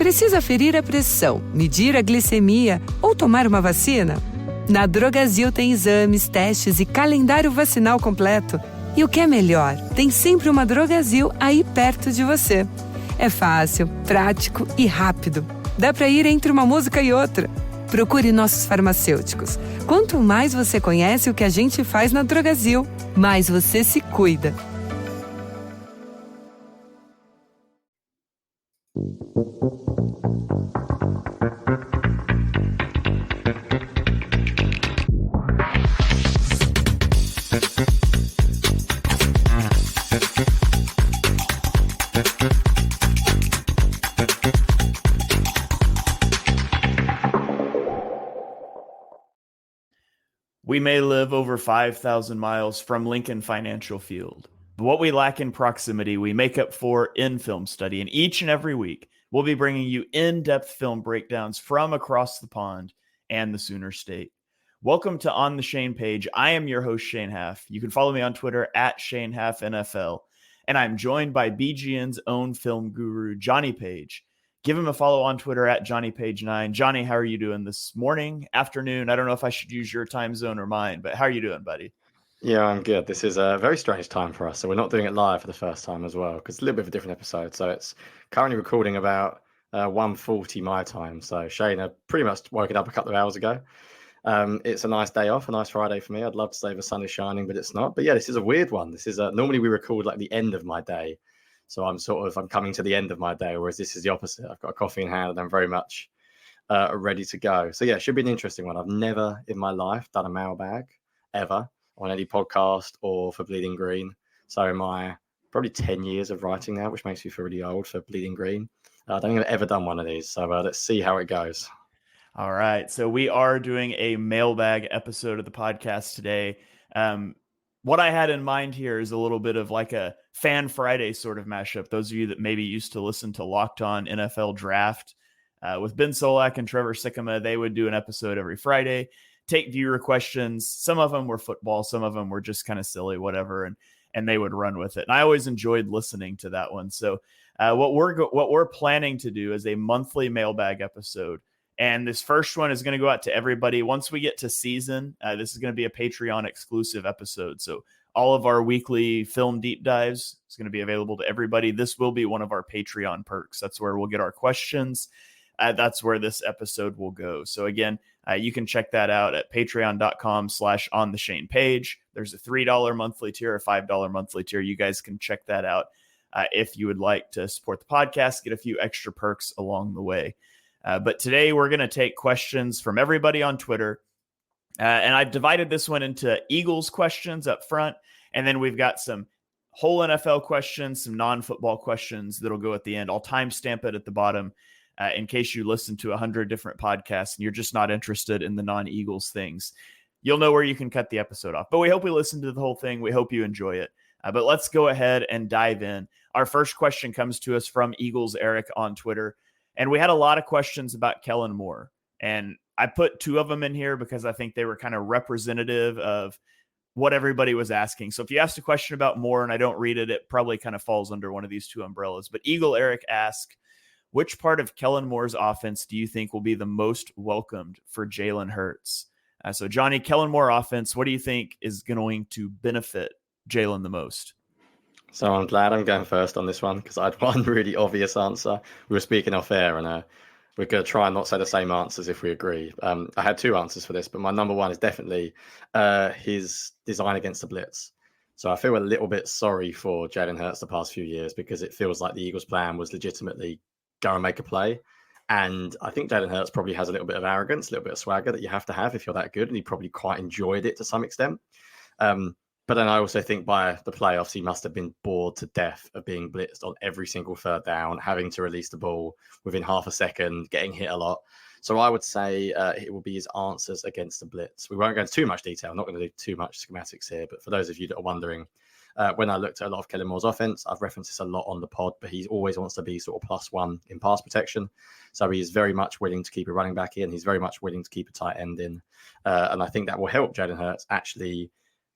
Precisa ferir a pressão, medir a glicemia ou tomar uma vacina? Na Drogasil tem exames, testes e calendário vacinal completo. E o que é melhor, tem sempre uma Drogasil aí perto de você. É fácil, prático e rápido. Dá para ir entre uma música e outra. Procure nossos farmacêuticos. Quanto mais você conhece o que a gente faz na Drogasil, mais você se cuida. We may live over 5,000 miles from Lincoln Financial Field. But what we lack in proximity, we make up for in film study. And each and every week, we'll be bringing you in-depth film breakdowns from across the pond and the Sooner State. Welcome to On the Shane page. I am your host, Shane Haff. You can follow me on Twitter at ShaneHaffNFL. And I'm joined by BGN's own film guru, Jonny Page. Give him a follow on Twitter at JohnnyPage9. Jonny, how are you doing this morning, afternoon? I don't know if I should use your time zone or mine, but how are you doing, buddy? Yeah, I'm good. This is a very strange time for us. So we're not doing it live for the first time as well, because it's a little bit of a different episode. So it's currently recording about 1:40 my time. So Shane, I pretty much woken up a couple of hours ago. It's a nice day off, a nice Friday for me. I'd love to say the sun is shining, but it's not. But yeah, this is a weird one. This is normally we record like the end of my day. So I'm coming to the end of my day, whereas this is the opposite. I've got a coffee in hand and I'm very much ready to go. So yeah, it should be an interesting one. I've never in my life done a mailbag ever on any podcast or for Bleeding Green. So in my probably 10 years of writing now, which makes me feel really old for Bleeding Green, I don't think I've ever done one of these. So let's see how it goes. All right. So we are doing a mailbag episode of the podcast today. What I had in mind here is a little bit of like a Fan Friday sort of mashup. Those of you that maybe used to listen to Locked On NFL Draft with Ben Solak and Trevor Sikkema, they would do an episode every Friday, take viewer questions. Some of them were football. Some of them were just kind of silly, whatever. And they would run with it. And I always enjoyed listening to that one. So what we're planning to do is a monthly mailbag episode. And this first one is going to go out to everybody. Once we get to season, this is going to be a Patreon exclusive episode. So all of our weekly film deep dives is going to be available to everybody. This will be one of our Patreon perks. That's where we'll get our questions. That's where this episode will go. So again, you can check that out at patreon.com/ontheshanepage. There's a $3 monthly tier, a $5 monthly tier. You guys can check that out if you would like to support the podcast, get a few extra perks along the way. But today we're going to take questions from everybody on Twitter. And I've divided this one into Eagles questions up front. And then we've got some whole NFL questions, some non-football questions that'll go at the end. I'll timestamp it at the bottom in case you listen to 100 different podcasts and you're just not interested in the non-Eagles things. You'll know where you can cut the episode off. But we hope we listen to the whole thing. We hope you enjoy it. But let's go ahead and dive in. Our first question comes to us from Eagles Eric on Twitter. And we had a lot of questions about Kellen Moore. And I put two of them in here because I think they were kind of representative of what everybody was asking. So if you asked a question about Moore and I don't read it, it probably kind of falls under one of these two umbrellas. But Eagle Eric asked, which part of Kellen Moore's offense do you think will be the most welcomed for Jalen Hurts? So Jonny, Kellen Moore offense, what do you think is going to benefit Jalen the most? So I'm glad I'm going first on this one because I had one really obvious answer. We were speaking off air and we're going to try and not say the same answers if we agree. I had two answers for this, but my number one is definitely his design against the blitz. So I feel a little bit sorry for Jalen Hurts the past few years because it feels like the Eagles' plan was legitimately go and make a play. And I think Jalen Hurts probably has a little bit of arrogance, a little bit of swagger that you have to have if you're that good. And he probably quite enjoyed it to some extent. But then I also think by the playoffs, he must have been bored to death of being blitzed on every single third down, having to release the ball within half a second, getting hit a lot. So I would say it will be his answers against the blitz. We won't go into too much detail. I'm not going to do too much schematics here. But for those of you that are wondering, when I looked at a lot of Kellen Moore's offense, I've referenced this a lot on the pod, but he always wants to be sort of +1 in pass protection. So he is very much willing to keep a running back in. He's very much willing to keep a tight end in. And I think that will help Jalen Hurts actually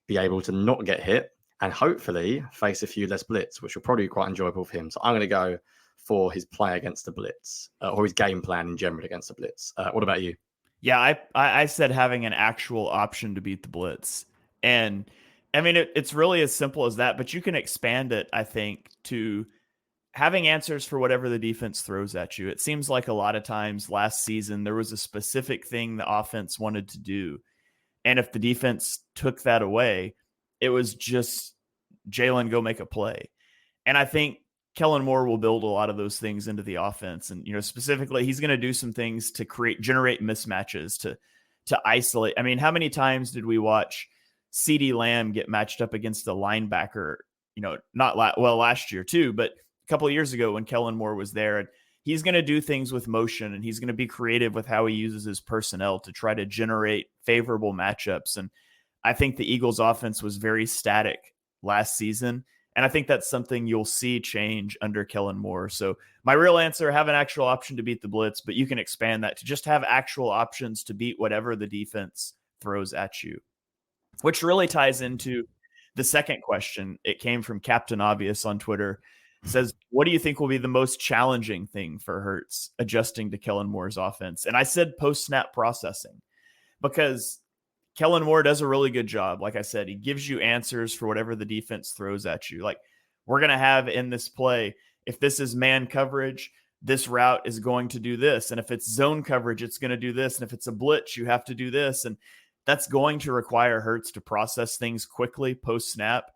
be able to not get hit and hopefully face a few less blitz, which will probably be quite enjoyable for him. So I'm going to go for his play against the blitz or his game plan in general against the blitz. What about you? Yeah, I said having an actual option to beat the blitz. And I mean, it's really as simple as that, but you can expand it, I think, to having answers for whatever the defense throws at you. It seems like a lot of times last season, there was a specific thing the offense wanted to do. And if the defense took that away, it was just Jalen, go make a play. And I think Kellen Moore will build a lot of those things into the offense. And, specifically, he's going to do some things to generate mismatches, to isolate. I mean, how many times did we watch CeeDee Lamb get matched up against a linebacker, last year too, but a couple of years ago when Kellen Moore was there, and he's going to do things with motion, and he's going to be creative with how he uses his personnel to try to generate favorable matchups. And I think the Eagles offense was very static last season. And I think that's something you'll see change under Kellen Moore. So my real answer, have an actual option to beat the blitz, but you can expand that to just have actual options to beat whatever the defense throws at you, which really ties into the second question. It came from Captain Obvious on Twitter. It says, what do you think will be the most challenging thing for Hurts adjusting to Kellen Moore's offense? And I said post-snap processing, because Kellen Moore does a really good job. Like I said, he gives you answers for whatever the defense throws at you. Like, we're going to have in this play, if this is man coverage, this route is going to do this. And if it's zone coverage, it's going to do this. And if it's a blitz, you have to do this. And that's going to require Hurts to process things quickly post-snap.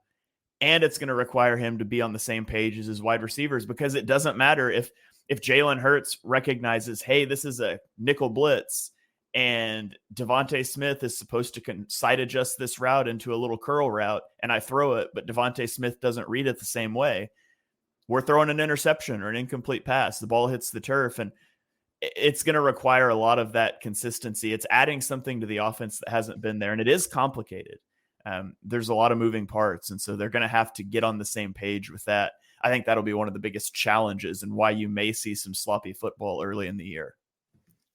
And it's going to require him to be on the same page as his wide receivers, because it doesn't matter if Jalen Hurts recognizes, hey, this is a nickel blitz, and Devontae Smith is supposed to side adjust this route into a little curl route, and I throw it, but Devontae Smith doesn't read it the same way. We're throwing an interception or an incomplete pass. The ball hits the turf, and it's going to require a lot of that consistency. It's adding something to the offense that hasn't been there, and it is complicated. There's a lot of moving parts, and so they're going to have to get on the same page with that. I think that'll be one of the biggest challenges, and why you may see some sloppy football early in the year.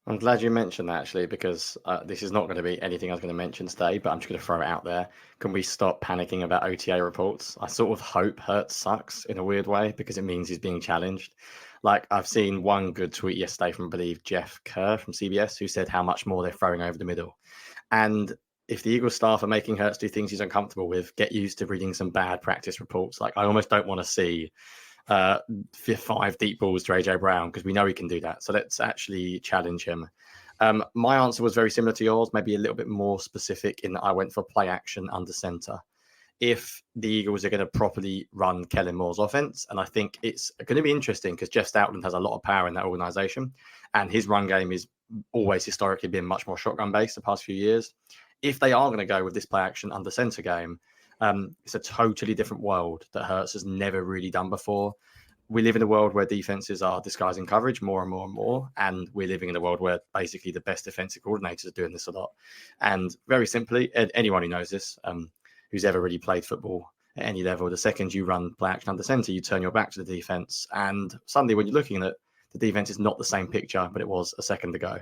I'm glad you mentioned that, actually, because this is not going to be anything I was going to mention today, but I'm just going to throw it out there. Can we stop panicking about OTA reports? I sort of hope Hurts sucks in a weird way, because it means he's being challenged. Like, I've seen one good tweet yesterday from, I believe, Jeff Kerr from CBS, who said how much more they're throwing over the middle. And if the Eagles staff are making Hurts do things he's uncomfortable with, get used to reading some bad practice reports. Like, I almost don't want to see 5 deep balls to AJ Brown, because we know he can do that. So let's actually challenge him. My answer was very similar to yours, maybe a little bit more specific, in that I went for play action under center. If the Eagles are going to properly run Kellen Moore's offense, and I think it's going to be interesting because Jeff Stoutland has a lot of power in that organization, and his run game is always historically been much more shotgun based the past few years. If they are going to go with this play action under center game, it's a totally different world that Hurts has never really done before. We live in a world where defenses are disguising coverage more and more and more. And we're living in a world where basically the best defensive coordinators are doing this a lot. And very simply, anyone who knows this, who's ever really played football at any level, the second you run play action under center, you turn your back to the defense. And suddenly when you're looking at it, the defense is not the same picture, but it was a second ago.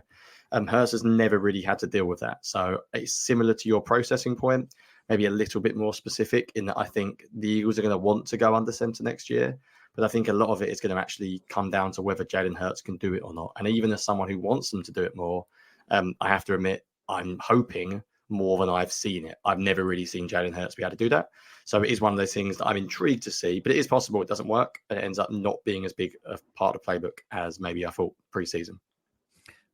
Hurts has never really had to deal with that. So it's similar to your processing point, maybe a little bit more specific, in that I think the Eagles are going to want to go under center next year. But I think a lot of it is going to actually come down to whether Jalen Hurts can do it or not. And even as someone who wants them to do it more, I have to admit, I'm hoping more than I've seen it. I've never really seen Jalen Hurts be able to do that. So it is one of those things that I'm intrigued to see, but it is possible it doesn't work and it ends up not being as big a part of the playbook as maybe I thought preseason.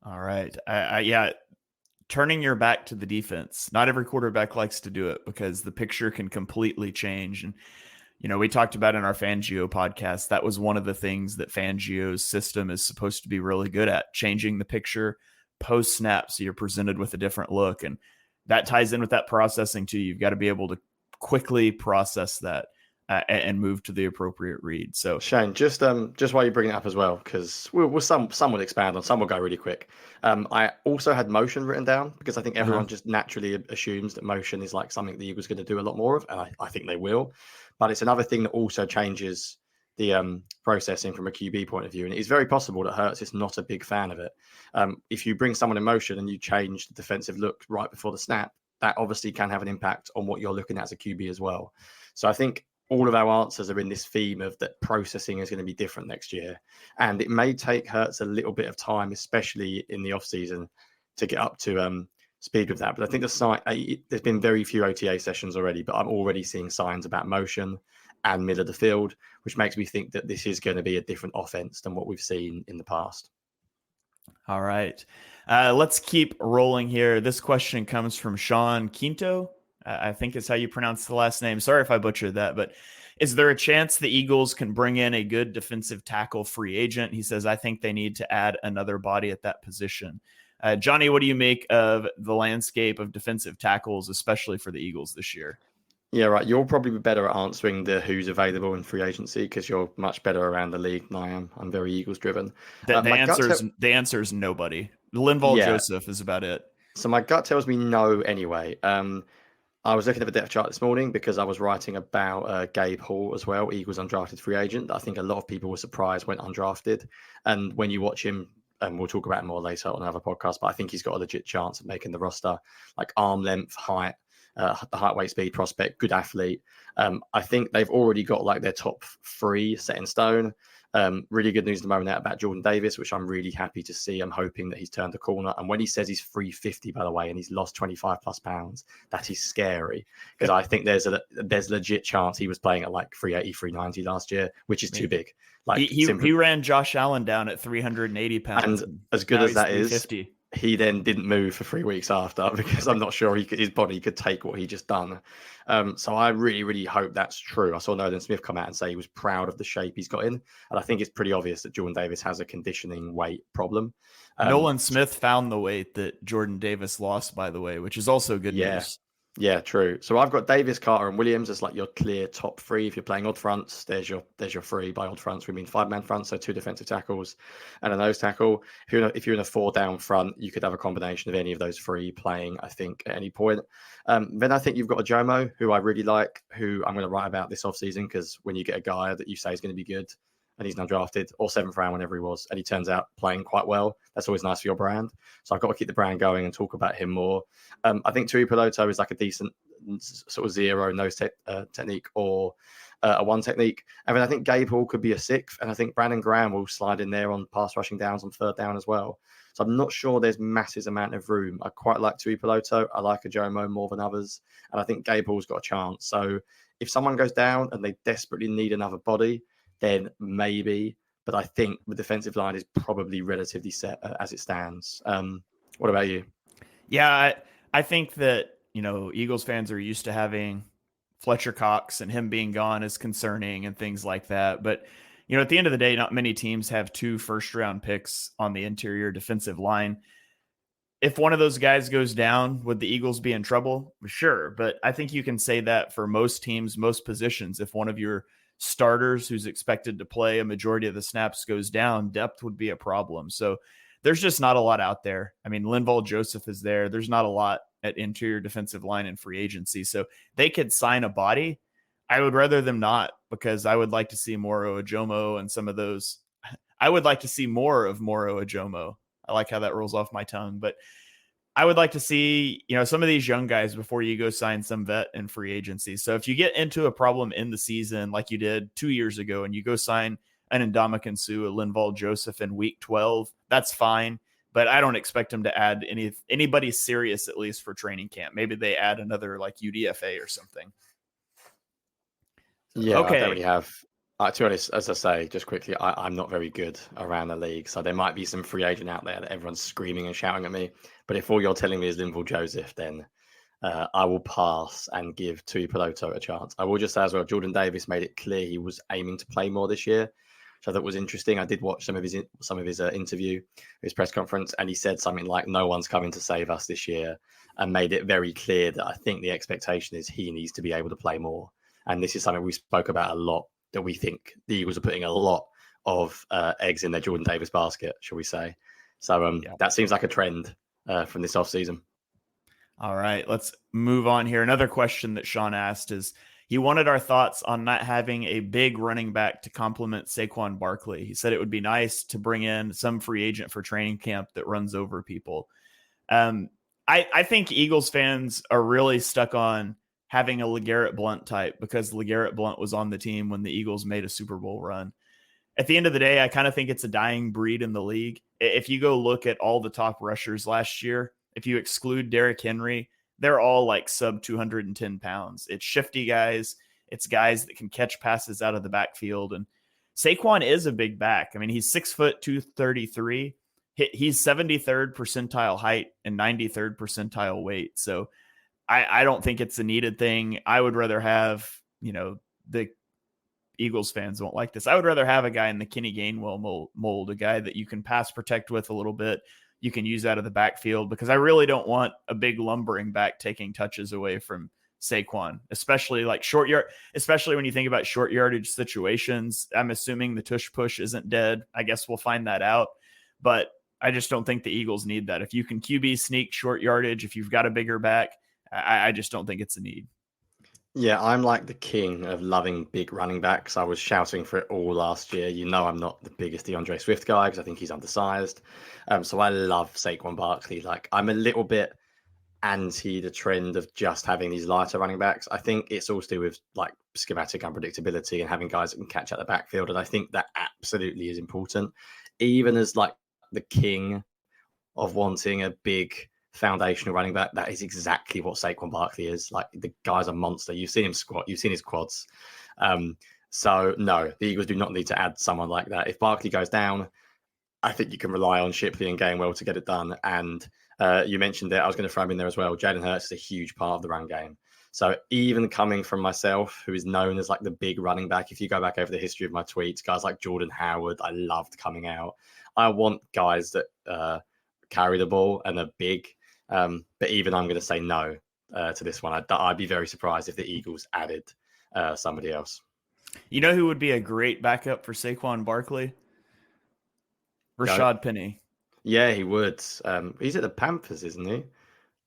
All right. Yeah. Turning your back to the defense. Not every quarterback likes to do it, because the picture can completely change. And, we talked about in our Fangio podcast, that was one of the things that Fangio's system is supposed to be really good at, changing the picture post snap. So you're presented with a different look. And that ties in with that processing too. You've got to be able to quickly process that and move to the appropriate read. So Shane, just while you bring it up as well, because some will expand on, some will go really quick. I also had motion written down, because I think everyone just naturally assumes that motion is like something the Eagles going to do a lot more of, and I think they will. But it's another thing that also changes the processing from a QB point of view, and it is very possible that Hurts is not a big fan of it. If you bring someone in motion and you change the defensive look right before the snap, that obviously can have an impact on what you're looking at as a QB as well. So I think all of our answers are in this theme of that processing is going to be different next year. And it may take Hurts a little bit of time, especially in the off season, to get up to speed with that. But I think there's been very few OTA sessions already, but I'm already seeing signs about motion and middle of the field, which makes me think that this is going to be a different offense than what we've seen in the past. All right. Let's keep rolling here. This question comes from Sean Quinto. I think is how you pronounce the last name. Sorry if I butchered that, but is there a chance the Eagles can bring in a good defensive tackle free agent? He says, I think they need to add another body at that position. Jonny, what do you make of the landscape of defensive tackles, especially for the Eagles this year? Yeah, right. You'll probably be better at answering the who's available in free agency because you're much better around the league than I am. I'm very Eagles driven. The answer is nobody. Linval Joseph is about it. So my gut tells me no anyway. I was looking at the depth chart this morning because I was writing about Gabe Hall as well, Eagles undrafted free agent. I think a lot of people were surprised when undrafted. And when you watch him, and we'll talk about it more later on another podcast, but I think he's got a legit chance of making the roster, like arm length, height, the height, weight, speed prospect, good athlete. I think they've already got like their top three set in stone. Really good news at the moment out about Jordan Davis, which I'm really happy to see. I'm hoping that he's turned the corner. And when he says he's 350, by the way, and he's lost 25 plus pounds, that is scary because I think there's a legit chance he was playing at like 380, 390 last year, which is too big. Like he ran Josh Allen down at 380 pounds. And as good as that is, he then didn't move for 3 weeks after because I'm not sure his body could take what he just done. So I really, really hope that's true. I saw Nolan Smith come out and say he was proud of the shape he's got in. And I think it's pretty obvious that Jordan Davis has a conditioning weight problem. Nolan Smith found the weight that Jordan Davis lost, by the way, which is also good news. Yeah, true. So I've got Davis, Carter, and Williams as like your clear top three. If you're playing odd fronts, there's your three. By odd fronts, we mean 5-man fronts, so 2 defensive tackles and a nose tackle. If you're in a 4-down front, you could have a combination of any of those three playing, I think, at any point. Then I think you've got a Jomo, who I really like, who I'm going to write about this offseason, because when you get a guy that you say is going to be good, and he's now drafted, or 7th round, whenever he was, and he turns out playing quite well, that's always nice for your brand. So I've got to keep the brand going and talk about him more. I think Tui Piloto is like a decent sort of zero nose technique or a 1 technique. And then I think Gabe Hall could be a 6th, and I think Brandon Graham will slide in there on pass rushing downs on 3rd down as well. So I'm not sure there's massive amount of room. I quite like Tui Piloto. I like a Jomo more than others. And I think Gabe Hall's got a chance. So if someone goes down and they desperately need another body, then maybe. But I think the defensive line is probably relatively set as it stands. What about you? Yeah, I think that, Eagles fans are used to having Fletcher Cox, and him being gone is concerning and things like that. But, at the end of the day, not many teams have 2 first-round picks on the interior defensive line. If one of those guys goes down, would the Eagles be in trouble? Sure. But I think you can say that for most teams, most positions. If one of your starters who's expected to play a majority of the snaps goes down, depth would be a problem. So there's just not a lot out there. I mean, Linval Joseph is there. There's not a lot at interior defensive line and free agency. So they could sign a body. I would rather them not, because I would like to see Moro Ajomo and some of those. I would like to see more of Moro Ajomo. I like how that rolls off my tongue, but I would like to see, some of these young guys before you go sign some vet in free agency. So if you get into a problem in the season, like you did 2 years ago, and you go sign an Ndamukong Suh, a Linval Joseph in week 12, that's fine. But I don't expect them to add anybody serious, at least for training camp. Maybe they add another like UDFA or something. Yeah, okay. I don't really have. To be honest, as I say, just quickly, I'm not very good around the league. So there might be some free agent out there that everyone's screaming and shouting at me. But if all you're telling me is Linval Joseph, then I will pass and give Tui Piloto a chance. I will just say as well, Jordan Davis made it clear he was aiming to play more this year, which I thought was interesting. I did watch some of his interview, his press conference, and he said something like, "No one's coming to save us this year," and made it very clear that I think the expectation is he needs to be able to play more. And this is something we spoke about a lot, that we think the Eagles are putting a lot of eggs in their Jordan Davis basket, shall we say. So that seems like a trend from this offseason. All right, let's move on here. Another question that Sean asked is, he wanted our thoughts on not having a big running back to complement Saquon Barkley. He said it would be nice to bring in some free agent for training camp that runs over people. I think Eagles fans are really stuck on having a LeGarrette Blount type, because LeGarrette Blount was on the team when the Eagles made a Super Bowl run. At the end of the day, I kind of think it's a dying breed in the league. If you go look at all the top rushers last year, if you exclude Derrick Henry, they're all like sub 210 pounds. It's shifty guys. It's guys that can catch passes out of the backfield. And Saquon is a big back. I mean, he's 6 foot 233. He's 73rd percentile height and 93rd percentile weight. So I don't think it's a needed thing. I would rather have, the Eagles fans won't like this. I would rather have a guy in the Kenny Gainwell mold, a guy that you can pass protect with a little bit. You can use out of the backfield, because I really don't want a big lumbering back taking touches away from Saquon, especially like especially when you think about short yardage situations. I'm assuming the tush push isn't dead. I guess we'll find that out, but I just don't think the Eagles need that. If you can QB sneak short yardage, if you've got a bigger back, I just don't think it's a need. Yeah, I'm like the king of loving big running backs. I was shouting for it all last year. I'm not the biggest DeAndre Swift guy because I think he's undersized. So I love Saquon Barkley. Like, I'm a little bit anti the trend of just having these lighter running backs. I think it's all to do with like schematic unpredictability and having guys that can catch out the backfield. And I think that absolutely is important. Even as like the king of wanting a big foundational running back, that is exactly what Saquon Barkley is. Like, the guy's a monster. You've seen him squat, you've seen his quads. So no, the Eagles do not need to add someone like that. If Barkley goes down, I think you can rely on Shipley and Gainwell to get it done. And you mentioned it, I was going to throw him in there as well. Jalen Hurts is a huge part of the run game. So even coming from myself, who is known as like the big running back, if you go back over the history of my tweets, guys like Jordan Howard, I loved coming out. I want guys that carry the ball and are big. But even I'm going to say no to this one. I'd be very surprised if the Eagles added somebody else. You know who would be a great backup for Saquon Barkley? Rashad Penny. Yeah, he would. He's at the Panthers, isn't he?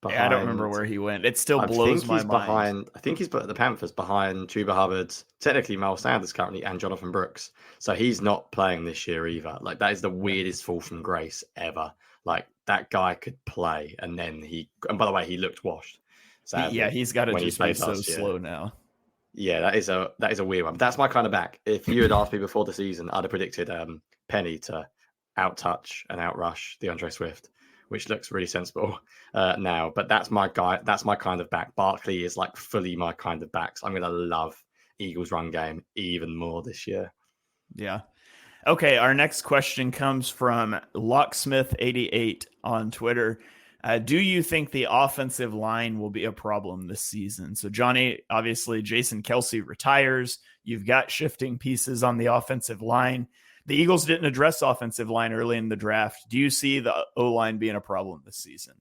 I don't remember where he went. It still blows my mind. I think he's at the Panthers behind Chuba Hubbard, technically Miles Sanders currently, and Jonathan Brooks. So he's not playing this year either. Like, that is the weirdest fall from grace ever. Like, that guy could play, and then and by the way, he looked washed. Sadly, yeah, he's got to just be so slow now. Yeah, that is a weird one. But that's my kind of back. If you had asked me before the season, I'd have predicted Penny to outtouch and outrush DeAndre Swift, which looks really sensible now. But that's my guy. That's my kind of back. Barkley is like fully my kind of back. So I'm going to love Eagles run game even more this year. Yeah. Okay, our next question comes from Locksmith88 on Twitter. Do you think the offensive line will be a problem this season? So, Jonny, obviously, Jason Kelce retires. You've got shifting pieces on the offensive line. The Eagles didn't address offensive line early in the draft. Do you see the O-line being a problem this season?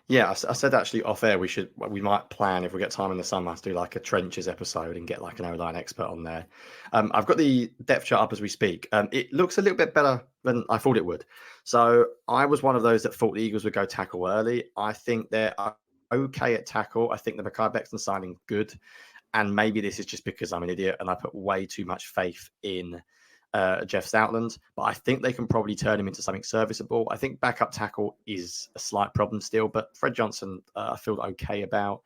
Yeah, I said actually off air we might plan, if we get time in the summer, to do like a trenches episode and get like an O-line expert on there. I've got the depth chart up as we speak. It looks a little bit better than I thought it would. So I was one of those that thought the Eagles would go tackle early. I think they're okay at tackle. I think the Mekhi Becton signing good. And maybe this is just because I'm an idiot and I put way too much faith in Jeff Stoutland, but I think they can probably turn him into something serviceable. I think backup tackle is a slight problem still, but Fred Johnson, I feel okay about.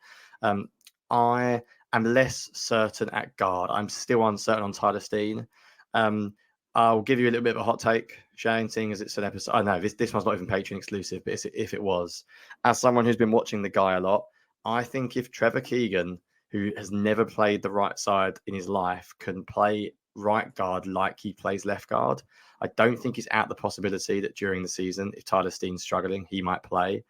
I am less certain at guard. I'm still uncertain on Tyler Steen. I'll give you a little bit of a hot take, Shane, seeing as it's an episode. I know this one's not even Patreon exclusive, but if it was, as someone who's been watching the guy a lot, I think if Trevor Keegan, who has never played the right side in his life, can play right guard like he plays left guard, I don't think it's out the possibility that during the season, if Tyler Steen's struggling, he might play,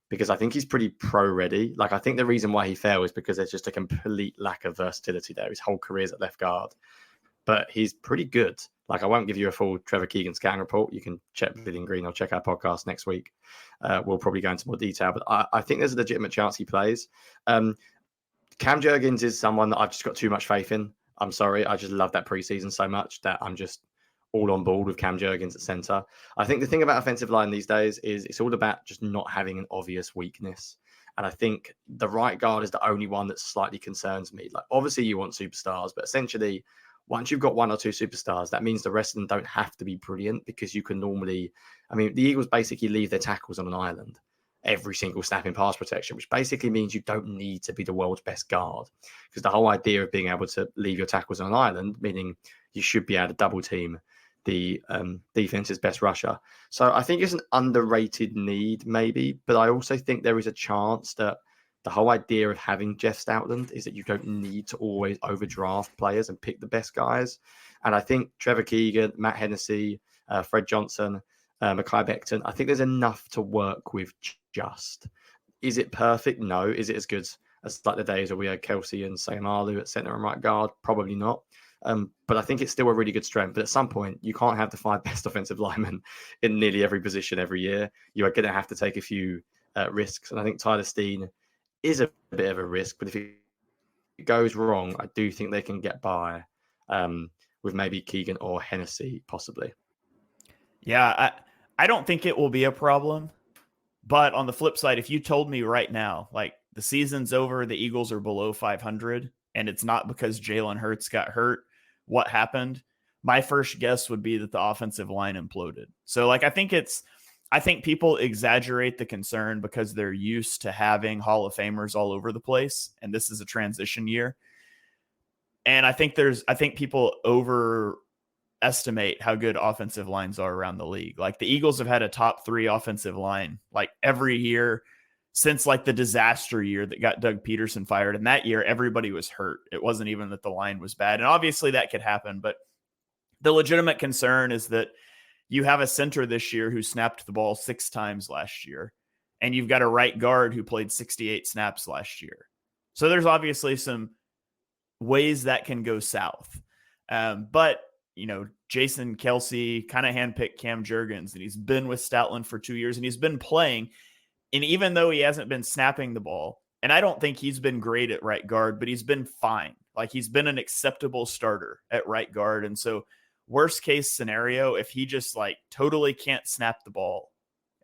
because I think he's pretty pro ready. Like, I think the reason why he fell is because there's just a complete lack of versatility there. His whole career's at left guard, but he's pretty good. Like, I won't give you a full Trevor Keegan scouting report. You can check Vivian Green or check our podcast next week. We'll probably go into more detail, but I think there's a legitimate chance he plays. Cam Jurgens is someone that I've just got too much faith in. I'm sorry. I just love that preseason so much that I'm just all on board with Cam Jurgens at center. I think the thing about offensive line these days is it's all about just not having an obvious weakness. And I think the right guard is the only one that slightly concerns me. Like, obviously you want superstars, but essentially once you've got one or two superstars, that means the rest of them don't have to be brilliant, because you can normally, I mean, the Eagles basically leave their tackles on an island. every single snap in pass protection, which basically means you don't need to be the world's best guard, because the whole idea of being able to leave your tackles on an island, meaning you should be able to double team the defense's best rusher. So I think it's an underrated need maybe, but I also think there is a chance that the whole idea of having Jeff Stoutland is that you don't need to always overdraft players and pick the best guys. And I think Trevor Keegan, Matt Hennessy, Fred Johnson, Mekhi Becton, I think there's enough to work with just. Is it perfect? No. Is it as good as like the days where we had Kelsey and Sayamalu at center and right guard? Probably not. But I think it's still a really good strength. But at some point, you can't have the 5 best offensive linemen in nearly every position every year. You are going to have to take a few risks. And I think Tyler Steen is a bit of a risk. But if it goes wrong, I do think they can get by with maybe Keegan or Hennessy, possibly. Yeah, I don't think it will be a problem. But on the flip side, if you told me right now, like the season's over, the Eagles are below 500, and it's not because Jalen Hurts got hurt, what happened? My first guess would be that the offensive line imploded. So like, I think people exaggerate the concern because they're used to having Hall of Famers all over the place. And this is a transition year. And I think people overestimate how good offensive lines are around the league. Like the Eagles have had a top 3 offensive line, like every year since like the disaster year that got Doug Peterson fired. And that year, everybody was hurt. It wasn't even that the line was bad. And obviously that could happen, but the legitimate concern is that you have a center this year who snapped the ball 6 times last year, and you've got a right guard who played 68 snaps last year. So there's obviously some ways that can go south. But, you know, Jason Kelsey kind of handpicked Cam Jurgens, and he's been with Stoutland for 2 years, and he's been playing. And even though he hasn't been snapping the ball, and I don't think he's been great at right guard, but he's been fine. Like he's been an acceptable starter at right guard. And so worst case scenario, if he just like totally can't snap the ball,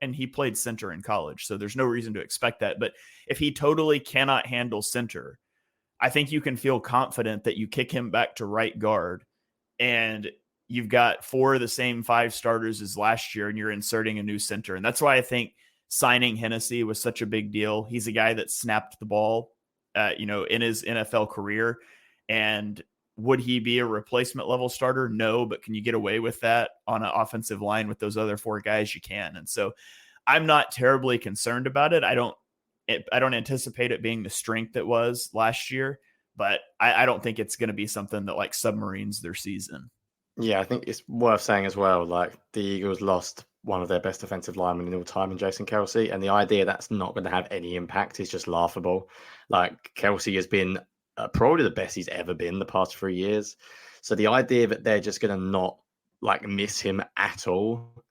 and he played center in college, so there's no reason to expect that. But if he totally cannot handle center, I think you can feel confident that you kick him back to right guard, and you've got 4 of the same 5 starters as last year, and you're inserting a new center. And that's why I think signing Hennessy was such a big deal. He's a guy that snapped the ball, in his NFL career. And would he be a replacement level starter? No, but can you get away with that on an offensive line with those other 4 guys? You can. And so I'm not terribly concerned about it. I don't anticipate it being the strength it was last year, but I don't think it's going to be something that like submarines their season. Yeah, I think it's worth saying as well, like the Eagles lost one of their best offensive linemen in all time in Jason Kelsey, and the idea that's not going to have any impact is just laughable. Like Kelsey has been probably the best he's ever been the past 3 years. So the idea that they're just going to not like miss him at all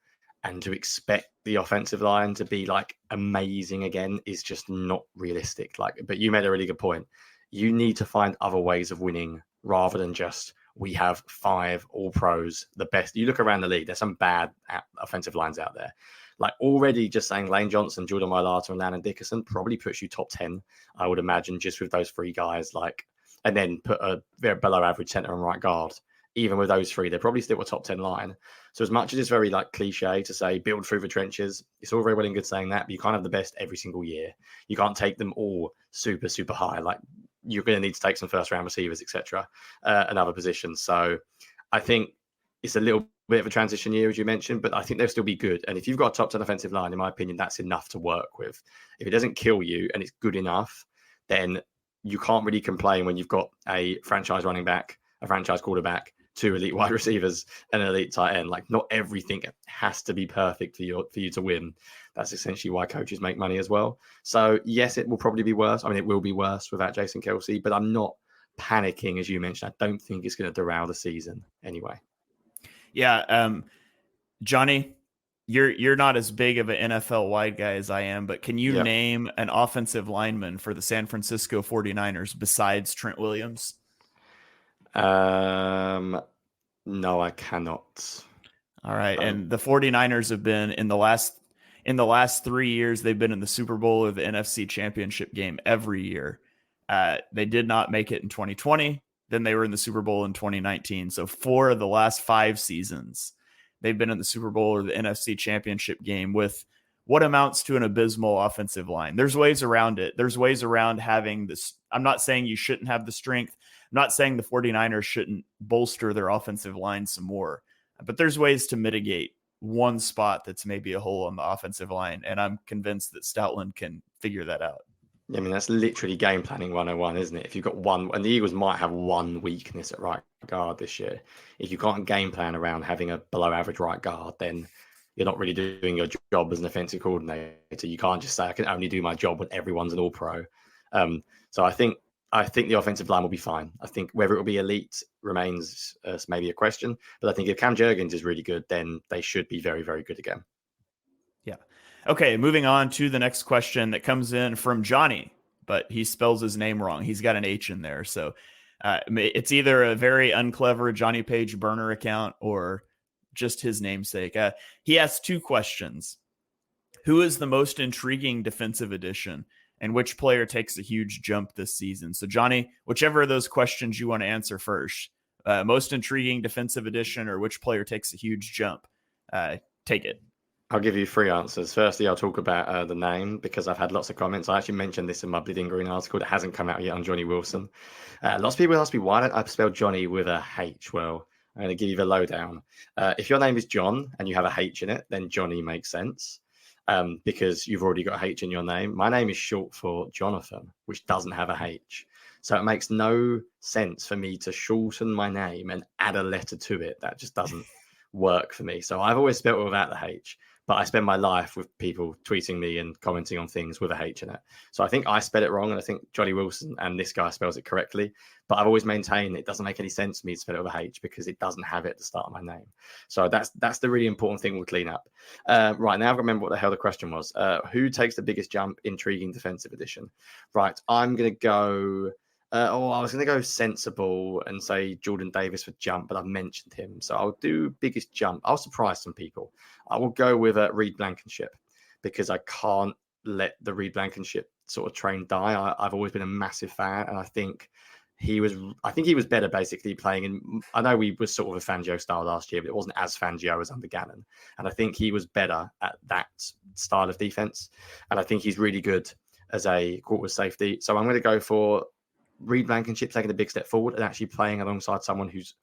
and to expect the offensive line to be like amazing again is just not realistic. Like, but you made a really good point. You need to find other ways of winning rather than just we have 5 all pros, the best. You look around the league, there's some bad offensive lines out there. Like already just saying Lane Johnson, Jordan Mailata, and Landon Dickerson probably puts you top 10, I would imagine, just with those 3 guys. Like, and then put a very below average center and right guard. Even with those 3, they're probably still a top 10 line. So as much as it's very like cliche to say build through the trenches, it's all very well and good saying that, but you can't have the best every single year. You can't take them all super, super high. Like you're going to need to take some first round receivers, etc., and other positions. So I think it's a little bit of a transition year, as you mentioned, but I think they'll still be good. And if you've got a top 10 offensive line, in my opinion, that's enough to work with. If it doesn't kill you and it's good enough, then you can't really complain when you've got a franchise running back, a franchise quarterback, 2 elite wide receivers, and an elite tight end. Like not everything has to be perfect for you to win. That's essentially why coaches make money as well. So yes, it will probably be worse. I mean, it will be worse without Jason Kelsey, but I'm not panicking, as you mentioned. I don't think it's going to derail the season anyway. Yeah. Jonny, you're not as big of an NFL wide guy as I am, but can you name an offensive lineman for the San Francisco 49ers besides Trent Williams? No, I cannot. All right. And the 49ers have been in the last 3 years, they've been in the Super Bowl or the NFC Championship game every year. They did not make it in 2020. Then they were in the Super Bowl in 2019. So 4 of the last 5 seasons, they've been in the Super Bowl or the NFC Championship game with what amounts to an abysmal offensive line. There's ways around it. There's ways around having this. I'm not saying you shouldn't have the strength. I'm not saying the 49ers shouldn't bolster their offensive line some more, but there's ways to mitigate one spot that's maybe a hole on the offensive line. And I'm convinced that Stoutland can figure that out. I mean, that's literally game planning 101, isn't it? If you've got one, and the Eagles might have one weakness at right guard this year. If you can't game plan around having a below average right guard, then you're not really doing your job as an offensive coordinator. You can't just say, I can only do my job when everyone's an all pro. So I think the offensive line will be fine. I think whether it will be elite remains maybe a question. But I think if Cam Jurgens is really good, then they should be very, very good again. Yeah. Okay, moving on to the next question that comes in from Jonny, but he spells his name wrong. He's got an H in there. So it's either a very unclever Johnny Page burner account or just his namesake. He asked two questions. Who is the most intriguing defensive addition, and which player takes a huge jump this season? So Jonny, whichever of those questions you want to answer first, most intriguing defensive addition or which player takes a huge jump, take it. I'll give you three answers. Firstly, I'll talk about the name because I've had lots of comments. I actually mentioned this in my Bleeding Green article that hasn't come out yet on Johnny Wilson. Lots of people ask me, why don't I spell Johnny with a H? Well, I'm going to give you the lowdown. If your name is John and you have a H in it, then Johnny makes sense because you've already got a H in your name. My name is short for Jonathan, which doesn't have a H. So it makes no sense for me to shorten my name and add a letter to it. That just doesn't work for me. So I've always spelled it without the H. But I spend my life with people tweeting me and commenting on things with a H in it. So I think I spell it wrong, and I think Johnny Wilson and this guy spells it correctly. But I've always maintained it doesn't make any sense for me to spell it with a H because it doesn't have it at the start of my name. So that's the really important thing we'll clean up. Right, now I've got to remember what the hell the question was. Who takes the biggest jump? Intriguing defensive addition. Right, I'm going to go... I was going to go sensible and say Jordan Davis for jump, but I've mentioned him. So I'll do biggest jump. I'll surprise some people. I will go with Reed Blankenship because I can't let the Reed Blankenship sort of train die. I've always been a massive fan, and I think he was better basically playing in. I know we was sort of a Fangio style last year, but it wasn't as Fangio as under Gannon. And I think he was better at that style of defense. And I think he's really good as a quarter safety. So I'm going to go for Reed Blankenship taking a big step forward and actually playing alongside someone who's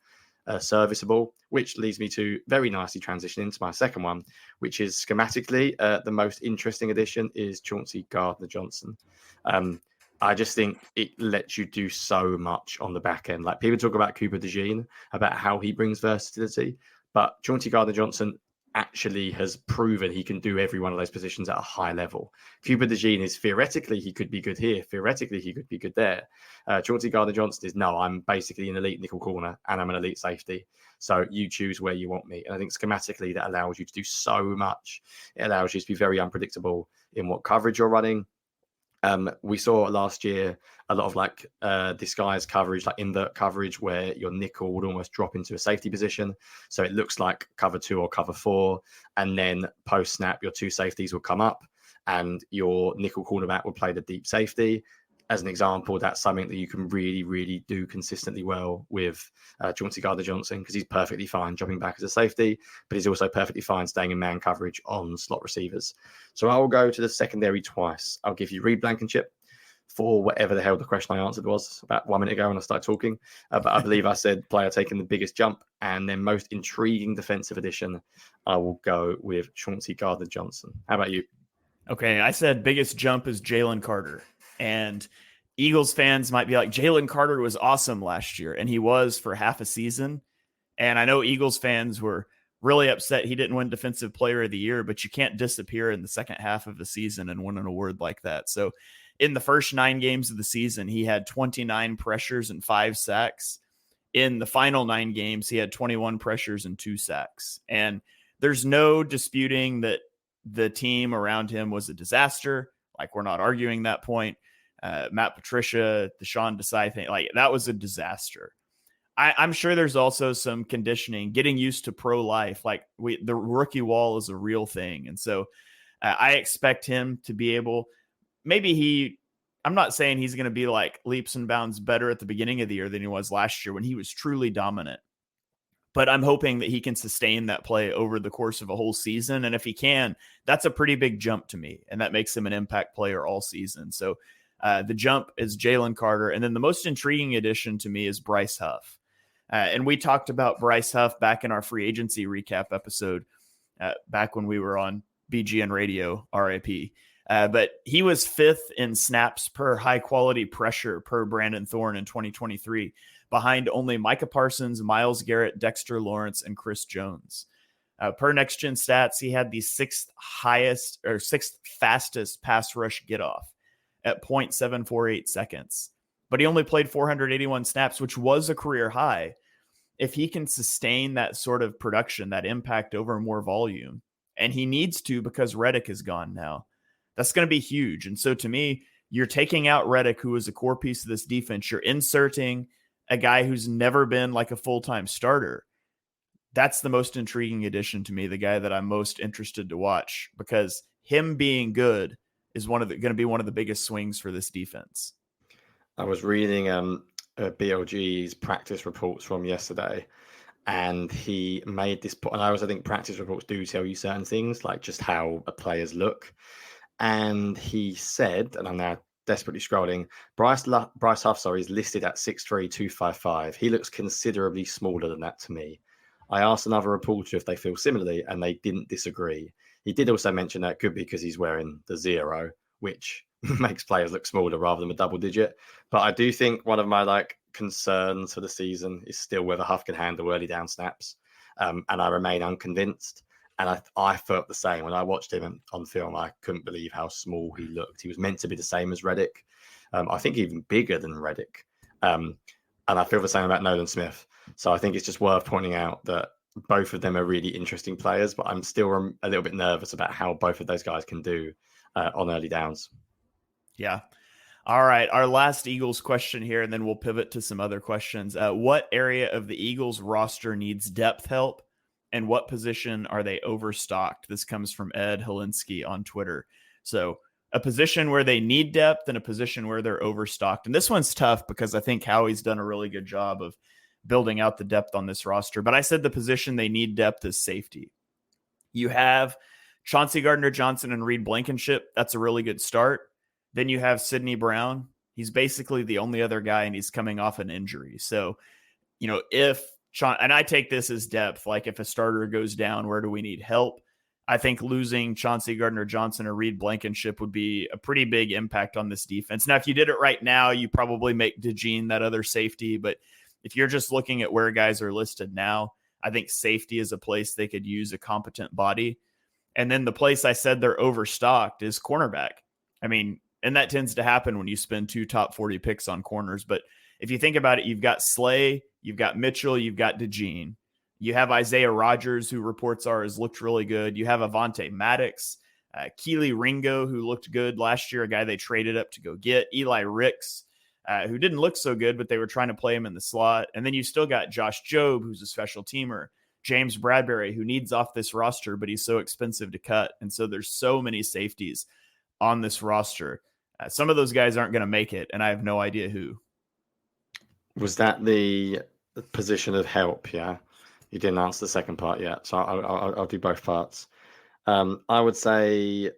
serviceable, which leads me to very nicely transition into my second one, which is schematically the most interesting addition is Chauncey Gardner-Johnson. I just think it lets you do so much on the back end. Like people talk about Cooper DeJean, about how he brings versatility, but Chauncey Gardner-Johnson actually has proven he can do every one of those positions at a high level. Cooper DeJean is theoretically he could be good here, theoretically he could be good there. Chauncey Gardner-Johnson is no, I'm basically an elite nickel corner and I'm an elite safety. So you choose where you want me. And I think schematically that allows you to do so much. It allows you to be very unpredictable in what coverage you're running. We saw last year a lot of disguised coverage, like invert coverage, where your nickel would almost drop into a safety position. So it looks like cover 2 or cover 4. And then post snap, your two safeties will come up and your nickel cornerback will play the deep safety. As an example, that's something that you can really, really do consistently well with Chauncey Gardner-Johnson because he's perfectly fine jumping back as a safety, but he's also perfectly fine staying in man coverage on slot receivers. So I will go to the secondary twice. I'll give you Reed Blankenship for whatever the hell the question I answered was about 1 minute ago when I started talking. But I believe I said player taking the biggest jump, and then most intriguing defensive addition, I will go with Chauncey Gardner-Johnson. How about you? Okay, I said biggest jump is Jalen Carter. And Eagles fans might be like, Jalen Carter was awesome last year, and he was for half a season. And I know Eagles fans were really upset he didn't win Defensive Player of the Year, but you can't disappear in the second half of the season and win an award like that. So in the first 9 games of the season, he had 29 pressures and 5 sacks. In the final 9 games, he had 21 pressures and 2 sacks. And there's no disputing that the team around him was a disaster. Like, we're not arguing that point. Matt Patricia, the Sean Desai thing, like that was a disaster. I'm sure there's also some conditioning, getting used to pro life. Like the rookie wall is a real thing. And so I expect him to be able, I'm not saying he's going to be like leaps and bounds better at the beginning of the year than he was last year when he was truly dominant. but I'm hoping that he can sustain that play over the course of a whole season. And if he can, that's a pretty big jump to me. And that makes him an impact player all season. So the jump is Jalen Carter. And then the most intriguing addition to me is Bryce Huff. And we talked about Bryce Huff back in our free agency recap episode, back when we were on BGN Radio, RIP. But he was 5th in snaps per high quality pressure per Brandon Thorne in 2023, behind only Micah Parsons, Myles Garrett, Dexter Lawrence, and Chris Jones. Per Next Gen Stats, he had the 6th fastest pass rush get off at 0.748 seconds. But he only played 481 snaps, which was a career high. If he can sustain that sort of production, that impact over more volume, and he needs to because Reddick is gone now, that's going to be huge. And so to me, you're taking out Reddick, who is a core piece of this defense. You're inserting a guy who's never been like a full-time starter. That's the most intriguing addition to me, the guy that I'm most interested to watch, because him being good is going to be one of the biggest swings for this defense. I was reading BLG's practice reports from yesterday, and he made this point. And I also think practice reports do tell you certain things, like just how players look. And he said, and I'm now desperately scrolling, Bryce Huff, is listed at 6'3", 255. He looks considerably smaller than that to me. I asked another reporter if they feel similarly, and they didn't disagree. He did also mention that it could be because he's wearing the 0, which makes players look smaller rather than a double digit. But I do think one of my concerns for the season is still whether Huff can handle early down snaps. And I remain unconvinced. And I felt the same. When I watched him on film, I couldn't believe how small he looked. He was meant to be the same as Reddick. I think even bigger than Reddick. And I feel the same about Nolan Smith. So I think it's just worth pointing out that both of them are really interesting players, but I'm still a little bit nervous about how both of those guys can do on early downs. Yeah. All right. Our last Eagles question here, and then we'll pivot to some other questions. What area of the Eagles roster needs depth help, and what position are they overstocked? This comes from Ed Helinski on Twitter. So a position where they need depth and a position where they're overstocked. And this one's tough because I think Howie's done a really good job of building out the depth on this roster. But I said the position they need depth is safety. You have Chauncey Gardner-Johnson and Reed Blankenship. That's a really good start. Then you have Sidney Brown. He's basically the only other guy, and he's coming off an injury. So, and I take this as depth, like if a starter goes down, where do we need help? I think losing Chauncey Gardner-Johnson or Reed Blankenship would be a pretty big impact on this defense. Now, if you did it right now, you probably make DeJean that other safety. But if you're just looking at where guys are listed now, I think safety is a place they could use a competent body. And then the place I said they're overstocked is cornerback. I mean, and that tends to happen when you spend 2 top 40 picks on corners. But if you think about it, you've got Slay, you've got Mitchell, you've got DeJean. You have Isaiah Rodgers, who reports has looked really good. You have Avonte Maddox, Keely Ringo, who looked good last year, a guy they traded up to go get. Eli Ricks, who didn't look so good, but they were trying to play him in the slot. And then you still got Josh Jobe, who's a special teamer. James Bradbury, who needs off this roster, but he's so expensive to cut. And so there's so many safeties on this roster. Some of those guys aren't going to make it, and I have no idea who. Was that the position of help? Yeah. You didn't answer the second part yet, so I'll do both parts. I would say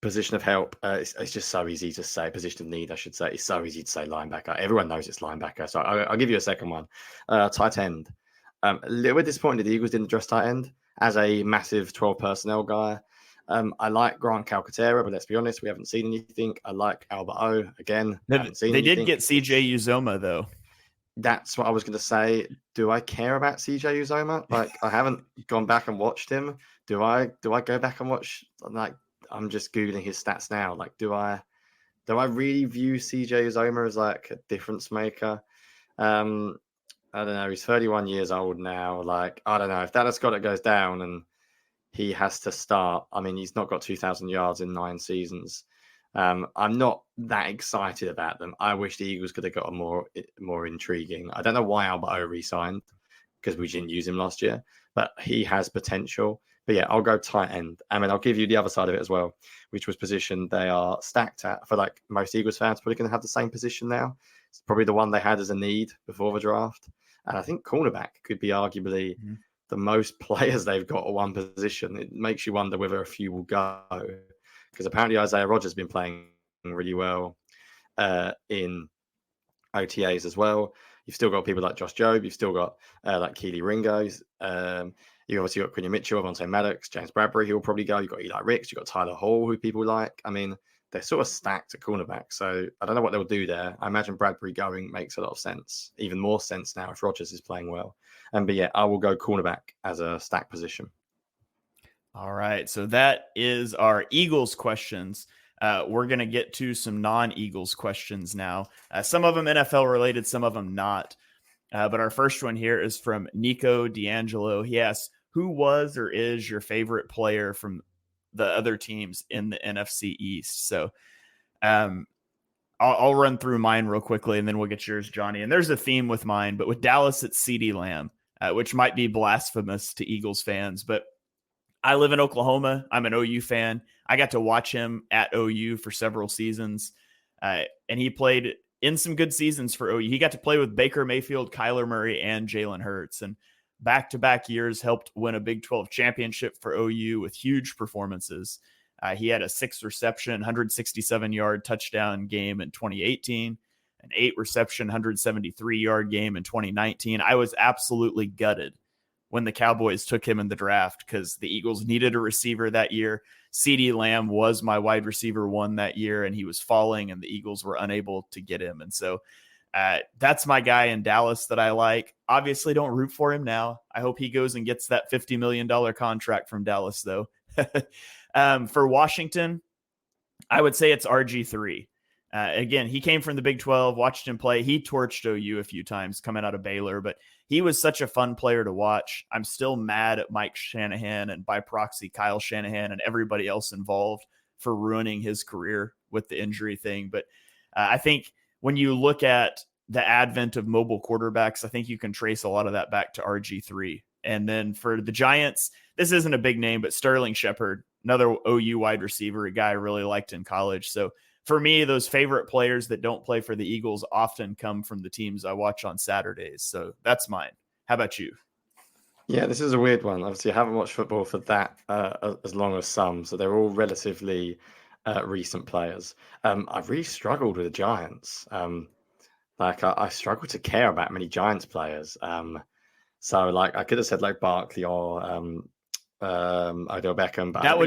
position of help. It's just so easy to say. Position of need, I should say. It's so easy to say linebacker. Everyone knows it's linebacker, so I'll give you a second one. Tight end. A little bit disappointed the Eagles didn't address tight end as a massive 12 personnel guy. I like Grant Calcaterra, but let's be honest, we haven't seen anything. I like Albert O. Again, they did get CJ Uzoma, though. That's what I was going to say. Do I care about CJ Uzoma? I haven't gone back and watched him. Do I go back and watch? I'm just Googling his stats now. Do I really view CJ Uzoma as a difference maker? I don't know. He's 31 years old now. I don't know if Dallas Goedert goes down and he has to start. I mean, he's not got 2,000 yards in 9 seasons. I'm not that excited about them. I wish the Eagles could have got a more intriguing. I don't know why Albert O re-signed, because we didn't use him last year, but he has potential. But yeah, I'll go tight end. I mean, I'll give you the other side of it as well, which was position they are stacked at. For most Eagles fans, probably going to have the same position now. It's probably the one they had as a need before the draft. And I think cornerback could be arguably the most players they've got at one position. It makes you wonder whether a few will go, because apparently Isaiah Rodgers has been playing really well in OTAs as well. You've still got people like Josh Jobe. You've still got like Keely Ringo. You obviously got Quinion Mitchell, Avonte Maddox, James Bradbury, who will probably go. You've got Eli Ricks. You've got Tyler Hall, who people like. I mean, they're sort of stacked at cornerback. So I don't know what they'll do there. I imagine Bradbury going makes a lot of sense. Even more sense now if Rodgers is playing well. But yeah, I will go cornerback as a stack position. All right. So that is our Eagles questions. We're going to get to some non-Eagles questions now. Some of them NFL related, some of them not. But our first one here is from Nico D'Angelo. He asks, who was or is your favorite player from the other teams in the NFC East? So I'll run through mine real quickly, and then we'll get yours, Jonny. And there's a theme with mine, but with Dallas, it's CeeDee Lamb, which might be blasphemous to Eagles fans. But I live in Oklahoma. I'm an OU fan. I got to watch him at OU for several seasons, and he played in some good seasons for OU. He got to play with Baker Mayfield, Kyler Murray, and Jalen Hurts, and back-to-back years helped win a Big 12 championship for OU with huge performances. He had a 6-reception, 167-yard touchdown game in 2018, an 8-reception, 173-yard game in 2019. I was absolutely gutted when the Cowboys took him in the draft because the Eagles needed a receiver that year. CeeDee Lamb was my wide receiver 1 that year, and he was falling, and the Eagles were unable to get him. And so that's my guy in Dallas that I like. Obviously, don't root for him now. I hope he goes and gets that $50 million contract from Dallas, though. For Washington, I would say it's RG3. Again, he came from the Big 12, watched him play. He torched OU a few times coming out of Baylor, but he was such a fun player to watch. I'm still mad at Mike Shanahan and by proxy Kyle Shanahan and everybody else involved for ruining his career with the injury thing. But I think when you look at the advent of mobile quarterbacks, I think you can trace a lot of that back to RG3. And then for the Giants, this isn't a big name, but Sterling Shepard, another OU wide receiver, a guy I really liked in college. So for me, those favorite players that don't play for the Eagles often come from the teams I watch on Saturdays. So that's mine. How about you? Yeah, this is a weird one. Obviously, I haven't watched football for that as long as some, so they're all relatively recent players. I've really struggled with the Giants. I struggle to care about many Giants players. So like I could have said like Barkley or Odell Beckham, but that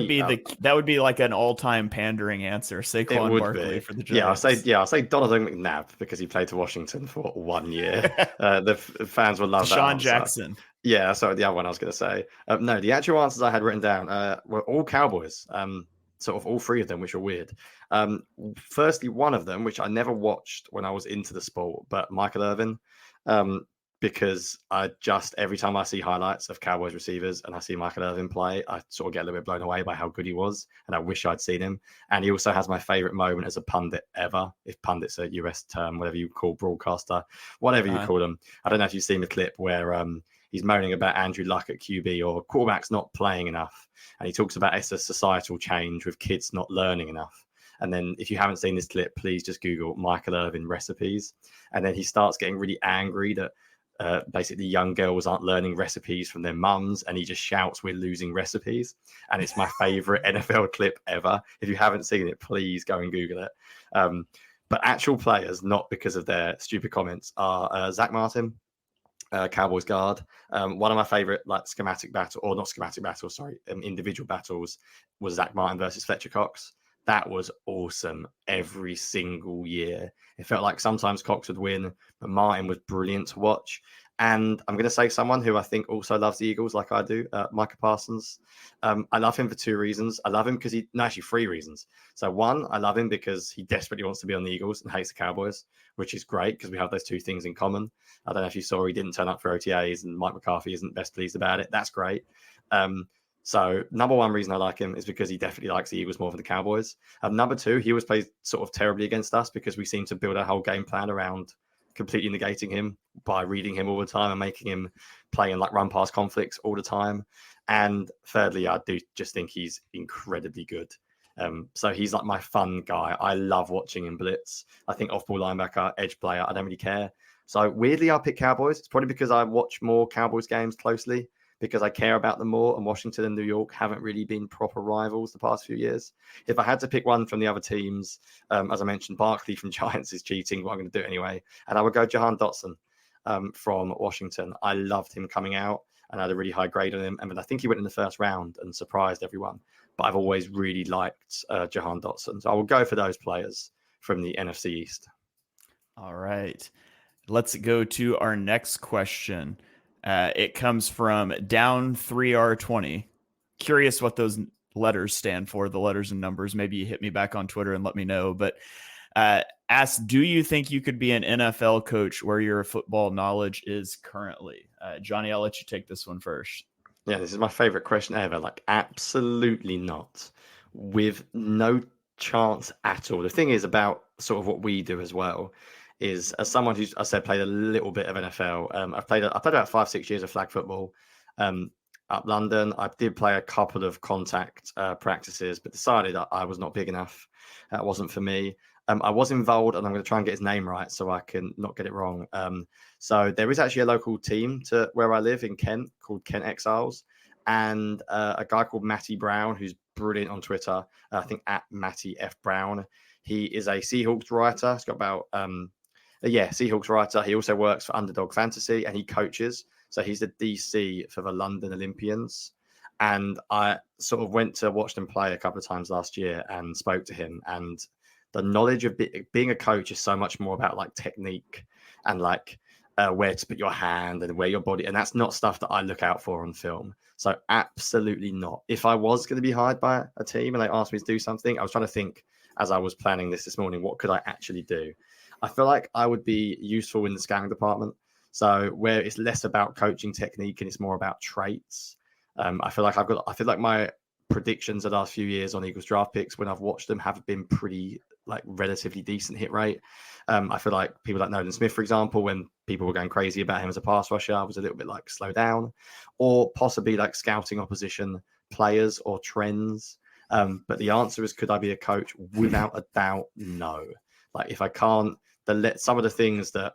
would be like an all-time pandering answer. Saquon Barkley for the Giants. I'll say Donovan McNabb because he played for Washington for 1 year. The fans will love that. Deshaun Jackson. Yeah, so the other one I was going to say. No, the actual answers I had written down were all Cowboys. Sort of all 3 of them, which are weird. Firstly, one of them, which I never watched when I was into the sport, but Michael Irvin. Because I just, every time I see highlights of Cowboys receivers and I see Michael Irvin play, I sort of get a little bit blown away by how good he was. And I wish I'd seen him. And he also has my favorite moment as a pundit ever. If pundit's a US term, whatever you call broadcaster, whatever you call them. I don't know if you've seen the clip where he's moaning about Andrew Luck at QB or quarterbacks not playing enough. And he talks about it's a societal change with kids not learning enough. And then if you haven't seen this clip, please just Google Michael Irvin recipes. And then he starts getting really angry that basically young girls aren't learning recipes from their mums, and he just shouts, "We're losing recipes." And it's my favorite NFL clip ever. If you haven't seen it, please go and Google it. But actual players, not because of their stupid comments, are Zach Martin, Cowboys guard. One of my favorite individual battles was Zach Martin versus Fletcher Cox. That was awesome every single year. It felt like sometimes Cox would win, but Martin was brilliant to watch. And I'm going to say someone who I think also loves the Eagles like I do, Micah Parsons. I love him for 2 reasons. I love him because 3 reasons. So 1, I love him because he desperately wants to be on the Eagles and hates the Cowboys, which is great because we have those 2 things in common. I don't know if you saw he didn't turn up for OTAs and Mike McCarthy isn't best pleased about it. That's great. So number 1 reason I like him is because he definitely likes the Eagles more than the Cowboys. Number 2, he always plays sort of terribly against us because we seem to build our whole game plan around completely negating him by reading him all the time and making him play in like run pass conflicts all the time. And thirdly, I do just think he's incredibly good. So he's like my fun guy. I love watching him blitz. I think off-ball linebacker, edge player, I don't really care. So weirdly, I pick Cowboys. It's probably because I watch more Cowboys games closely, because I care about them more, and Washington and New York haven't really been proper rivals the past few years. If I had to pick one from the other teams, as I mentioned, Barkley from Giants is cheating, but I'm going to do it anyway. And I would go Jahan Dotson from Washington. I loved him coming out and I had a really high grade on him. And I think he went in the first round and surprised everyone. But I've always really liked Jahan Dotson. So I will go for those players from the NFC East. All right. Let's go to our next question. It comes from Down 3R20. Curious what those letters stand for, the letters and numbers. Maybe you hit me back on Twitter and let me know. But asks, do you think you could be an NFL coach where your football knowledge is currently? Jonny, I'll let you take this one first. Yeah, this is my favorite question ever. Like, absolutely not. With no chance at all. The thing is about sort of what we do as well is, as someone who's, I said, played a little bit of NFL. I played about 5-6 years of flag football up London. I did play a couple of contact practices, but decided that I was not big enough. That wasn't for me. I was involved, and I'm going to try and get his name right so I can not get it wrong. So there is actually a local team to where I live in Kent called Kent Exiles, and a guy called Matty Brown, who's brilliant on Twitter. I think at Matty F Brown. He is a Seahawks writer. He's got about Seahawks writer. He also works for Underdog Fantasy, and he coaches. So he's the DC for the London Olympians. And I sort of went to watch them play a couple of times last year and spoke to him. And the knowledge of being a coach is so much more about like technique and like where to put your hand and where your body. And that's not stuff that I look out for on film. So absolutely not. If I was going to be hired by a team and they asked me to do something, I was trying to think as I was planning this morning, what could I actually do? I feel like I would be useful in the scouting department. So where it's less about coaching technique and it's more about traits. I feel like my predictions the last few years on Eagles draft picks, when I've watched them, have been pretty like relatively decent hit rate. I feel like people like Nolan Smith, for example, when people were going crazy about him as a pass rusher, I was a little bit like slow down, or possibly like scouting opposition players or trends. But the answer is, could I be a coach? Without a doubt, no. Like if I can't, some of the things that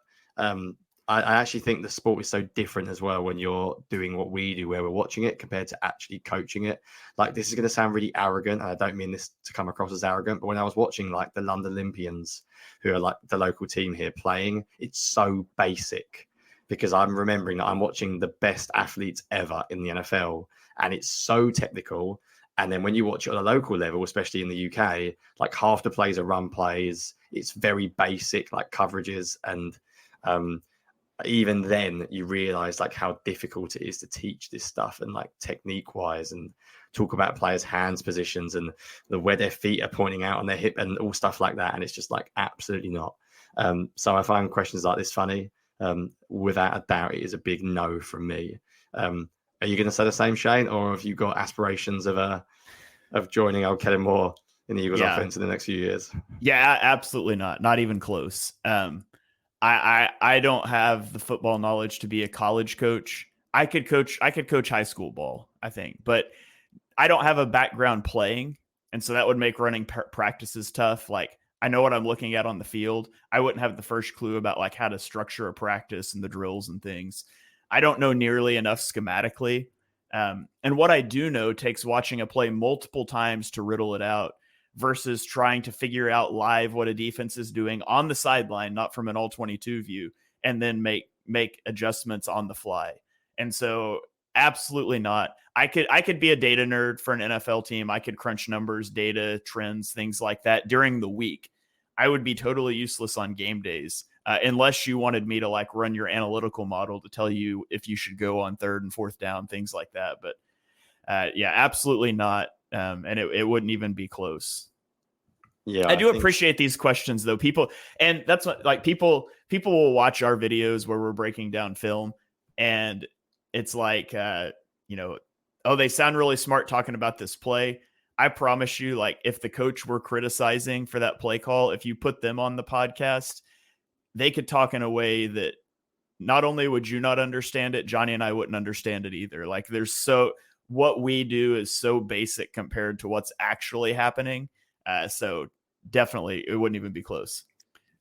I actually think the sport is so different as well when you're doing what we do, where we're watching it compared to actually coaching it. Like, this is going to sound really arrogant, and I don't mean this to come across as arrogant, but when I was watching like the London Olympians, who are like the local team here playing, it's so basic, because I'm remembering that I'm watching the best athletes ever in the NFL, and it's so technical. And then when you watch it on a local level, especially in the UK, like half the plays are run plays. It's very basic, like coverages. And even then you realize like how difficult it is to teach this stuff, and like technique wise, and talk about players' hands positions and where their feet are pointing out on their hip and all stuff like that. And it's just like, absolutely not. So I find questions like this funny. Without a doubt, it is a big no from me. Are you going to say the same, Shane, or have you got aspirations of joining old Kellen Moore in the Eagles offense in the next few years? Yeah, absolutely not. Not even close. I don't have the football knowledge to be a college coach. I could coach high school ball, I think, but I don't have a background playing, and so that would make running practices tough. Like, I know what I'm looking at on the field. I wouldn't have the first clue about like how to structure a practice and the drills and things. I don't know nearly enough schematically. And what I do know takes watching a play multiple times to riddle it out versus trying to figure out live what a defense is doing on the sideline, not from an all 22 view, and then make adjustments on the fly. And so absolutely not. I could be a data nerd for an NFL team. I could crunch numbers, data, trends, things like that during the week. I would be totally useless on game days. Unless you wanted me to like run your analytical model to tell you if you should go on 3rd and 4th down, things like that. But yeah, absolutely not. And it wouldn't even be close. Yeah, I do appreciate these questions though. People, and that's what, like, people will watch our videos where we're breaking down film, and it's like, oh, they sound really smart talking about this play. I promise you, like, if the coach were criticizing for that play call, if you put them on the podcast, they could talk in a way that not only would you not understand it, Jonny and I wouldn't understand it either. Like, what we do is so basic compared to what's actually happening. So definitely it wouldn't even be close.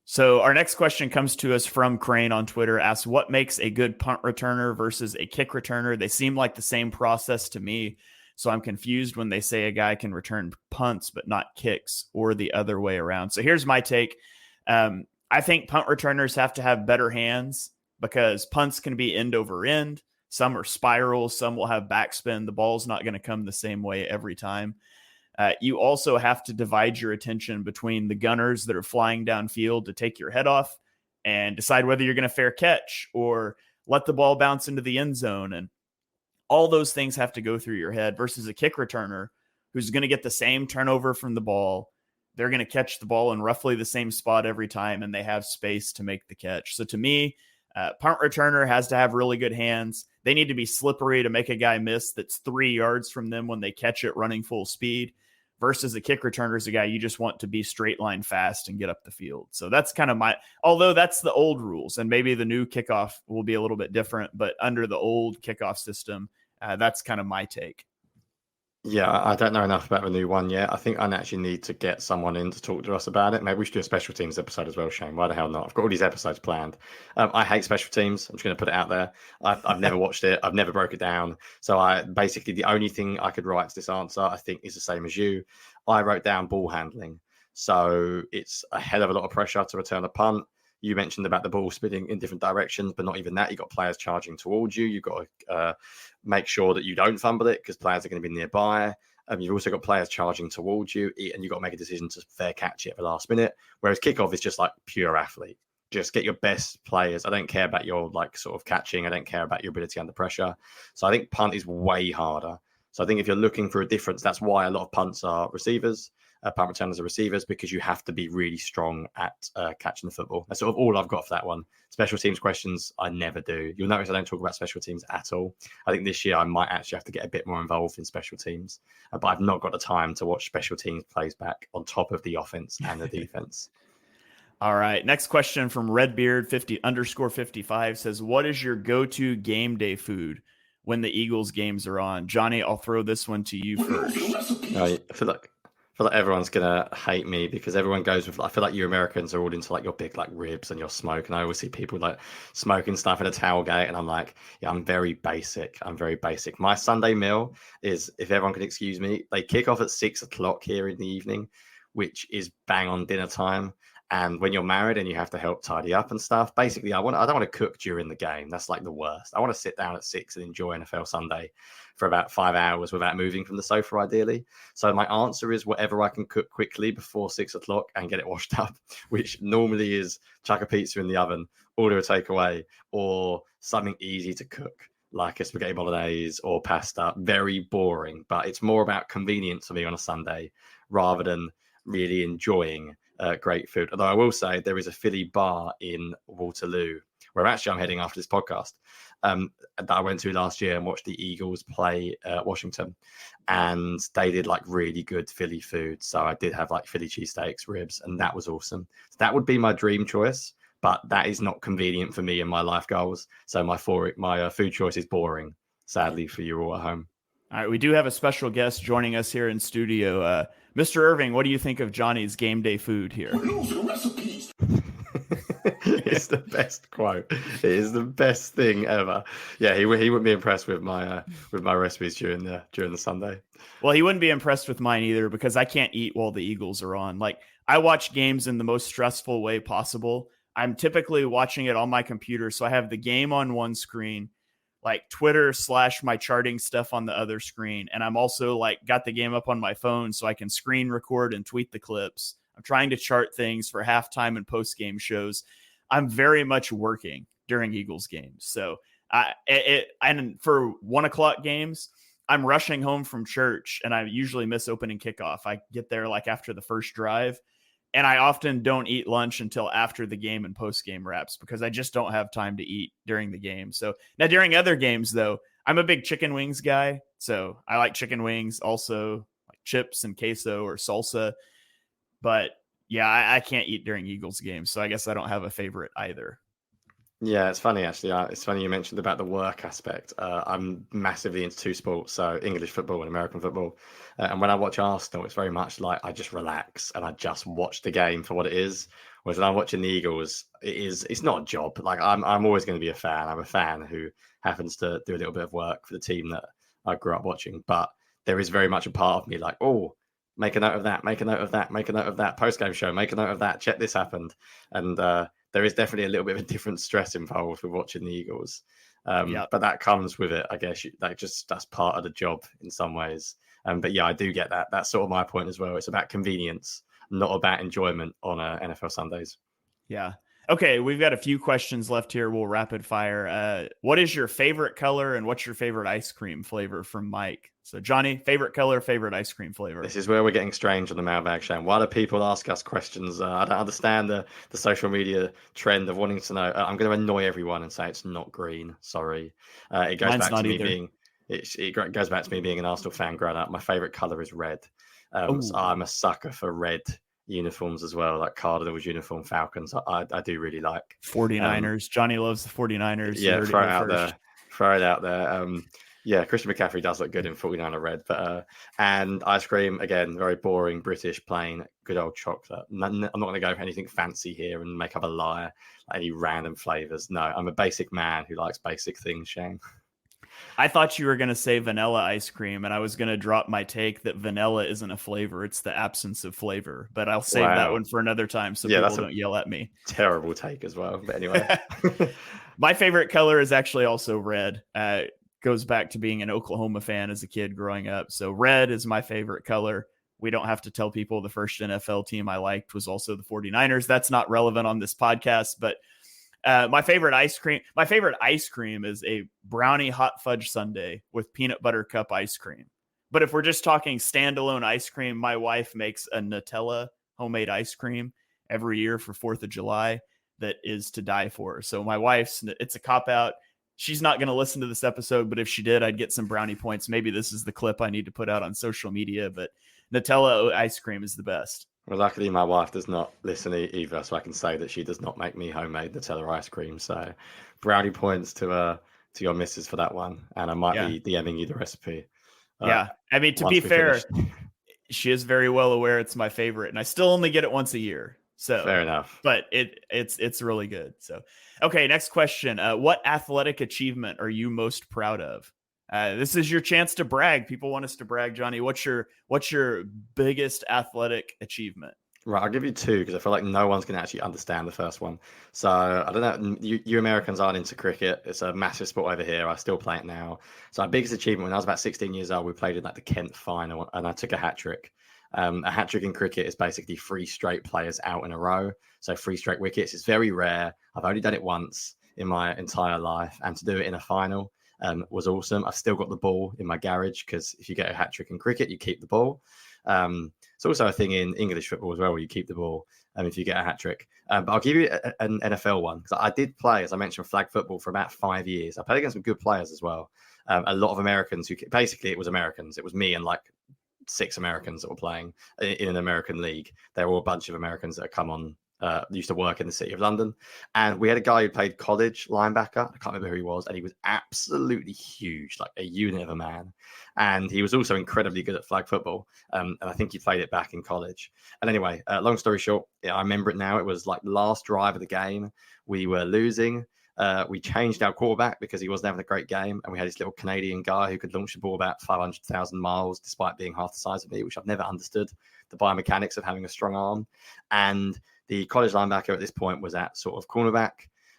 So our next question comes to us from Crane on Twitter, asks what makes a good punt returner versus a kick returner? They seem like the same process to me. So I'm confused when they say a guy can return punts, but not kicks, or the other way around. So here's my take. I think punt returners have to have better hands because punts can be end over end. Some are spirals. Some will have backspin. The ball's not going to come the same way every time. You also have to divide your attention between the gunners that are flying downfield to take your head off and decide whether you're going to fair catch or let the ball bounce into the end zone. And all those things have to go through your head versus a kick returner who's going to get the same turnover from the ball. They're going to catch the ball in roughly the same spot every time, and they have space to make the catch. So to me, punt returner has to have really good hands. They need to be slippery to make a guy miss that's 3 yards from them when they catch it running full speed. Versus a kick returner is a guy you just want to be straight line fast and get up the field. So that's kind of although that's the old rules, and maybe the new kickoff will be a little bit different, but under the old kickoff system, that's kind of my take. Yeah, I don't know enough about the new one yet. I think I actually need to get someone in to talk to us about it. Maybe we should do a special teams episode as well, Shane. Why the hell not? I've got all these episodes planned. I hate special teams. I'm just going to put it out there. I've never watched it. I've never broke it down. So basically the only thing I could write to this answer, I think, is the same as you. I wrote down ball handling. So it's a hell of a lot of pressure to return a punt. You mentioned about the ball spinning in different directions, but not even that. You've got players charging towards you. You've got to make sure that you don't fumble it because players are going to be nearby. You've also got players charging towards you, and you've got to make a decision to fair catch it at the last minute. Whereas kickoff is just like pure athlete. Just get your best players. I don't care about your like sort of catching. I don't care about your ability under pressure. So I think punt is way harder. So I think if you're looking for a difference, that's why a lot of punts are receivers. Punt returners are receivers because you have to be really strong at catching the football. That's sort of all I've got for that one. Special teams questions, I never do. You'll notice I don't talk about special teams at all. I think this year I might actually have to get a bit more involved in special teams, but I've not got the time to watch special teams plays back on top of the offense and the defense. All right. Next question from Redbeard 50_55 says, what is your go-to game day food when the Eagles games are on? Jonny, I'll throw this one to you first. I feel like everyone's gonna hate me because everyone goes with. I feel like you Americans are all into like your big like ribs and your smoke, and I always see people like smoking stuff at a tailgate, and I'm like, yeah, I'm very basic. My Sunday meal is, if everyone can excuse me, they kick off at 6 o'clock here in the evening, which is bang on dinner time. And when you're married and you have to help tidy up and stuff, basically, I don't want to cook during the game. That's like the worst. I want to sit down at 6 and enjoy NFL Sunday for about 5 hours without moving from the sofa, ideally. So my answer is whatever I can cook quickly before 6 o'clock and get it washed up, which normally is chuck a pizza in the oven, order a takeaway, or something easy to cook, like a spaghetti bolognese or pasta. Very boring, but it's more about convenience for me on a Sunday rather than really enjoying great food. Although I will say there is a Philly bar in Waterloo where I'm heading after this podcast that I went to last year and watched the Eagles play Washington, and they did like really good Philly food. So I did have like Philly cheesesteaks, ribs, and that was awesome. So that would be my dream choice, but that is not convenient for me and my life goals. So my food choice is boring, sadly, for you all at home. All right, we do have a special guest joining us here in studio. Mr. Irving, what do you think of Jonny's game day food here? It's the best quote. It is the best thing ever. Yeah, he wouldn't be impressed with my recipes during the Sunday. Well, he wouldn't be impressed with mine either because I can't eat while the Eagles are on. Like, I watch games in the most stressful way possible. I'm typically watching it on my computer, so I have the game on one screen, like Twitter / my charting stuff on the other screen. And I'm also like got the game up on my phone so I can screen record and tweet the clips. I'm trying to chart things for halftime and post game shows. I'm very much working during Eagles games. So and for 1 o'clock games, I'm rushing home from church and I usually miss opening kickoff. I get there like after the first drive, and I often don't eat lunch until after the game and post-game wraps because I just don't have time to eat during the game. So now during other games, though, I'm a big chicken wings guy. So I like chicken wings, also like chips and queso or salsa. But yeah, I can't eat during Eagles games. So I guess I don't have a favorite either. Yeah, it's funny, actually. It's funny you mentioned about the work aspect. I'm massively into two sports, so English football and American football. And when I watch Arsenal, it's very much like I just relax and I just watch the game for what it is. Whereas when I'm watching the Eagles, it's not a job. Like I'm always going to be a fan. I'm a fan who happens to do a little bit of work for the team that I grew up watching. But there is very much a part of me like, oh, make a note of that, make a note of that, make a note of that post-game show, make a note of that, check this happened. And there is definitely a little bit of a different stress involved with watching the Eagles. But that comes with it, I guess. That's part of the job in some ways. But yeah, I do get that. That's sort of my point as well. It's about convenience, not about enjoyment on NFL Sundays. Yeah. Okay, we've got a few questions left here. We'll rapid fire. What is your favorite color and what's your favorite ice cream flavor from Mike? So Jonny, favorite color, favorite ice cream flavor. This is where we're getting strange on the mailbag, Shane. Why do people ask us questions? I don't understand the social media trend of wanting to know. I'm going to annoy everyone and say it's not green. Sorry. It goes back to me being it goes back to me being an Arsenal fan growing up. My favorite color is red. So I'm a sucker for red uniforms as well, like Cardinals uniform, Falcons. I do really like 49ers. Jonny loves the 49ers. Yeah, throw it out there. Yeah, Christian McCaffrey does look good in 49er red, but and ice cream, again, very boring, British, plain, good old chocolate. I'm not going to go for anything fancy here and make up a lie, like any random flavors. No, I'm a basic man who likes basic things, Shane. I thought you were going to say vanilla ice cream, and I was going to drop my take that vanilla isn't a flavor. It's the absence of flavor, but I'll save that one for another time so people don't yell at me. Terrible take as well. But anyway, my favorite color is actually also red. Goes back to being an Oklahoma fan as a kid growing up. So red is my favorite color. We don't have to tell people the first NFL team I liked was also the 49ers. That's not relevant on this podcast, but my favorite ice cream is a brownie hot fudge sundae with peanut butter cup ice cream. But if we're just talking standalone ice cream, my wife makes a Nutella homemade ice cream every year for 4th of July that is to die for. So my wife's, it's a cop out. She's not going to listen to this episode, but if she did, I'd get some brownie points. Maybe this is the clip I need to put out on social media, but Nutella ice cream is the best. Well, luckily my wife does not listen either, so I can say that she does not make me homemade Nutella ice cream. So brownie points to your missus for that one, and I might be DMing you the recipe. I mean, to be fair, she is very well aware it's my favorite, and I still only get it once a year. So fair enough, but it's really good. So, okay, next question. What athletic achievement are you most proud of? This is your chance to brag. People want us to brag, Jonny. What's your biggest athletic achievement? Right, I'll give you two because I feel like no one's going to actually understand the first one. So I don't know. You Americans aren't into cricket. It's a massive sport over here. I still play it now. So my biggest achievement when I was about 16 years old, we played in like the Kent final, and I took a hat trick. A hat trick in cricket is basically 3 straight players out in a row. So 3 straight wickets. It's very rare. I've only done it once in my entire life, and to do it in a final was awesome. I've still got the ball in my garage because if you get a hat trick in cricket, you keep the ball. It's also a thing in English football as well, where you keep the ball if you get a hat trick. But I'll give you an NFL one because I did play, as I mentioned, flag football for about 5 years. I played against some good players as well. A lot of Americans who basically it was Americans. It was me and like 6 Americans that were playing in an American league. They were all a bunch of Americans that had come on, used to work in the city of London. And we had a guy who played college linebacker. I can't remember who he was. And he was absolutely huge, like a unit of a man. And he was also incredibly good at flag football. And I think he played it back in college. And anyway, long story short, I remember it now. It was like the last drive of the game. We were losing. We changed our quarterback because he wasn't having a great game. And we had this little Canadian guy who could launch the ball about 500,000 miles despite being half the size of me, which I've never understood the biomechanics of having a strong arm. And the college linebacker at this point was at sort of cornerback.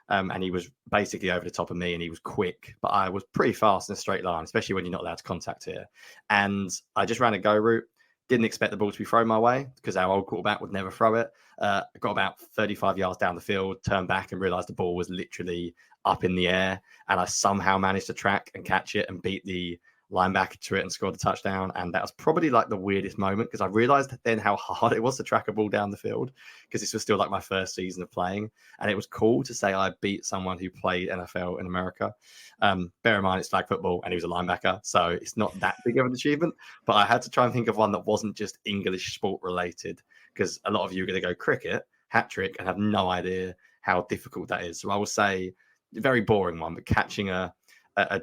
And he was basically over the top of me and he was quick, but I was pretty fast in a straight line, especially when you're not allowed to contact here. And I just ran a go route. Didn't expect the ball to be thrown my way because our old quarterback would never throw it. Got about 35 yards down the field, turned back and realized the ball was literally up in the air. And I somehow managed to track and catch it and beat the linebacker to it and scored a touchdown. And that was probably like the weirdest moment because I realized then how hard it was to track a ball down the field because this was still like my first season of playing. And it was cool to say I beat someone who played NFL in America. Bear in mind, it's flag football and he was a linebacker. So it's not that big of an achievement, but I had to try and think of one that wasn't just English sport related because a lot of you are going to go cricket, hat trick, and have no idea how difficult that is. So I will say very boring one, but catching a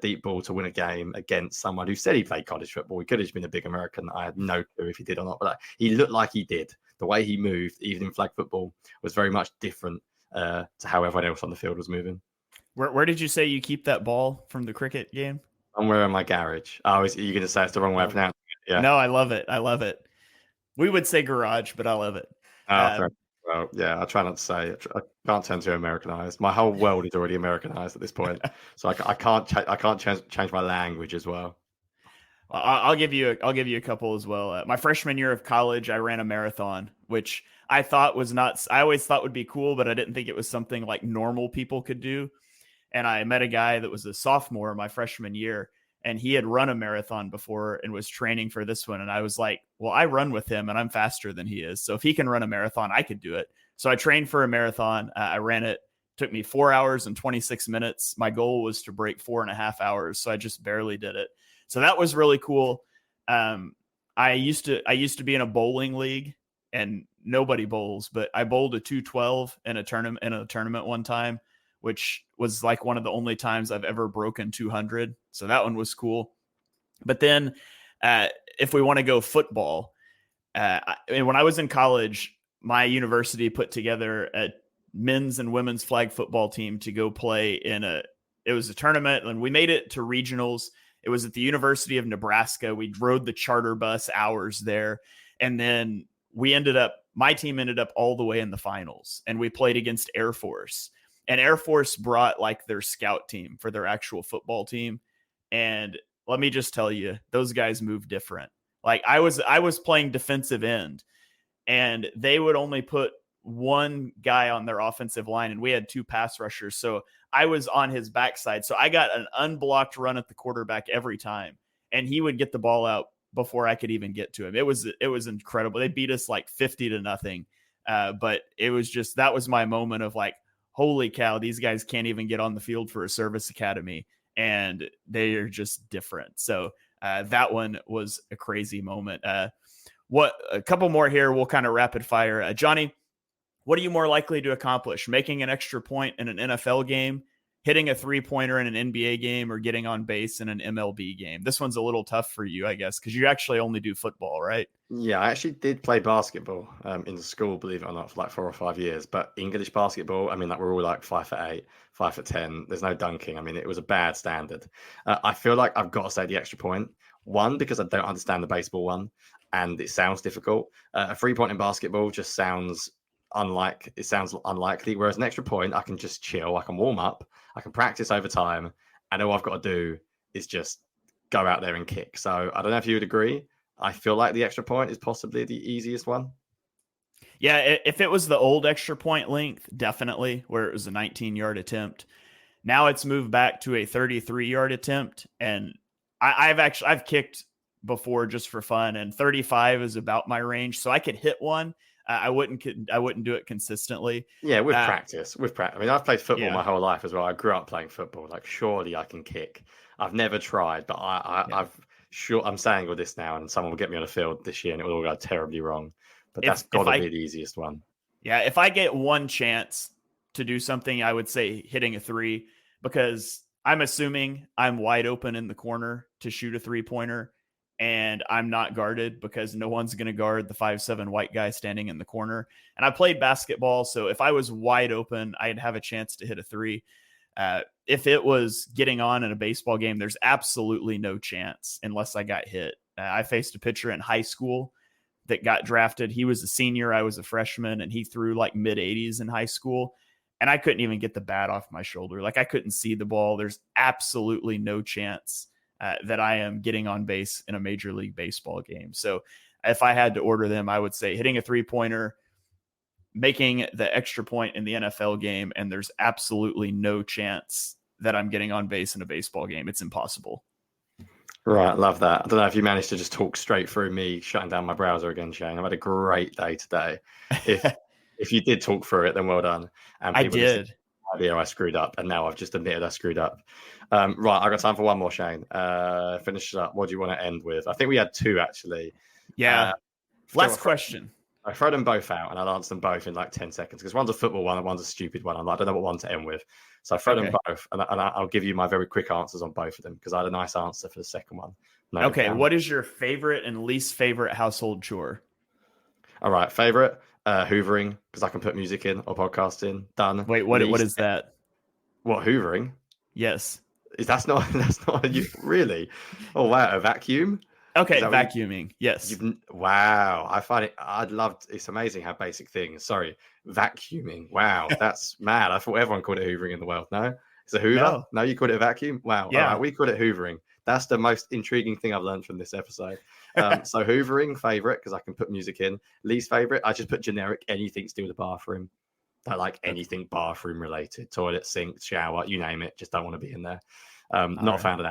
deep ball to win a game against someone who said he played college football. He could have been a big American. I had no clue if he did or not, but he looked like he did. the way he moved, even in flag football, was very much different to how everyone else on the field was moving. Where did you say you keep that ball from the cricket game? Somewhere in my garage. Oh, you're going to say it's the wrong way of pronouncing it? Yeah. No, I love it. I love it. We would say garage, but I love it. Well, yeah, I try not to say it. I can't turn too Americanized. My whole world is already Americanized at this point, so I can't change my language as well. I'll give you a couple as well. My freshman year of college, I ran a marathon, which I thought was not. I always thought would be cool, but I didn't think it was something like normal people could do. And I met a guy that was a sophomore my freshman year, and he had run a marathon before and was training for this one. And I was like, well, I run with him and I'm faster than he is. So if he can run a marathon, I could do it. So I trained for a marathon. I ran it. Took me 4 hours and 26 minutes. My goal was to break 4.5 hours. So I just barely did it. So that was really cool. I used to be in a bowling league, and nobody bowls, but I bowled a 212 in a tournament one time, which was like one of the only times I've ever broken 200. So that one was cool. But then if we want to go football, when I was in college, my university put together a men's and women's flag football team to go play it was a tournament, and we made it to regionals. It was at the University of Nebraska. We rode the charter bus hours there. And then my team ended up all the way in the finals, and we played against Air Force. And Air Force brought like their scout team for their actual football team. And let me just tell you, those guys move different. Like I was playing defensive end, and they would only put one guy on their offensive line, and we had 2 pass rushers. So I was on his backside. So I got an unblocked run at the quarterback every time, and he would get the ball out before I could even get to him. It was incredible. They beat us like 50-0. But it was just, that was my moment of like, holy cow, these guys can't even get on the field for a service academy, and they are just different. So that one was a crazy moment. A couple more here. We'll kind of rapid fire. Jonny, what are you more likely to accomplish? Making an extra point in an NFL game, hitting a 3-pointer in an NBA game, or getting on base in an MLB game? This one's a little tough for you, I guess, because you actually only do football, right? Yeah, I actually did play basketball in school, believe it or not, for like 4 or 5 years. But English basketball, I mean, like we're all like 5'8", 5'10". There's no dunking. I mean, it was a bad standard. I feel like I've got to say the extra point. One, because I don't understand the baseball one, and it sounds difficult. A 3-point in basketball just sounds unlikely, whereas an extra point, I can just chill, I can warm up, I can practice over time, and all I've got to do is just go out there and kick. So I don't know if you would agree. I feel like the extra point is possibly the easiest one. Yeah, if it was the old extra point length, definitely, where it was a 19-yard attempt. Now it's moved back to a 33-yard attempt, and I've kicked before just for fun, and 35 is about my range, so I could hit one. I wouldn't do it consistently. Yeah, with practice. I mean, I've played football my whole life as well. I grew up playing football. Like, surely I can kick. I've never tried, but I'm saying all this now, and someone will get me on the field this year, and it will all go terribly wrong. But that's got to be the easiest one. Yeah, if I get one chance to do something, I would say hitting a 3, because I'm assuming I'm wide open in the corner to shoot a 3-pointer. And I'm not guarded because no one's going to guard the 5'7" white guy standing in the corner. And I played basketball, so if I was wide open, I'd have a chance to hit a 3. If it was getting on in a baseball game, there's absolutely no chance unless I got hit. I faced a pitcher in high school that got drafted. He was a senior, I was a freshman, and he threw like mid-80s in high school. And I couldn't even get the bat off my shoulder. Like, I couldn't see the ball. There's absolutely no chance that I am getting on base in a Major League Baseball game. So if I had to order them, I would say hitting a 3-pointer, making the extra point in the NFL game, and there's absolutely no chance that I'm getting on base in a baseball game. It's impossible. Right, love that. I don't know if you managed to just talk straight through me shutting down my browser again, Shane. I've had a great day today. If you did talk through it, then well done. And I did. Yeah, I screwed up, and now I've just admitted I screwed up. Right, I've got time for one more, Shane. Finish it up. What do you want to end with? I think we had 2, actually. Yeah. Last question. I throw them both out, and I'll answer them both in like 10 seconds, because one's a football one and one's a stupid one. I don't know what one to end with. So I throw them both, and I'll give you my very quick answers on both of them, because I had a nice answer for the second one. Okay, what is your favorite and least favorite household chore? All right, favorite hoovering because I can put music in or podcast in. Done. Wait, what is that? What, hoovering? Yes. That's not really. Oh wow, a vacuum. Okay, vacuuming. Yes. Wow, I find it. It's amazing how basic things. Sorry, vacuuming. Wow, that's mad. I thought everyone called it hoovering in the world. No, it's a hoover. No, you called it a vacuum. Wow. Yeah. All right, we call it hoovering. That's the most intriguing thing I've learned from this episode. So hoovering, favorite, because I can put music in. Least favorite, I just put generic, anything to do with the bathroom. I like anything bathroom related, toilet, sink, shower, you name it. Just don't want to be in there. Not a fan of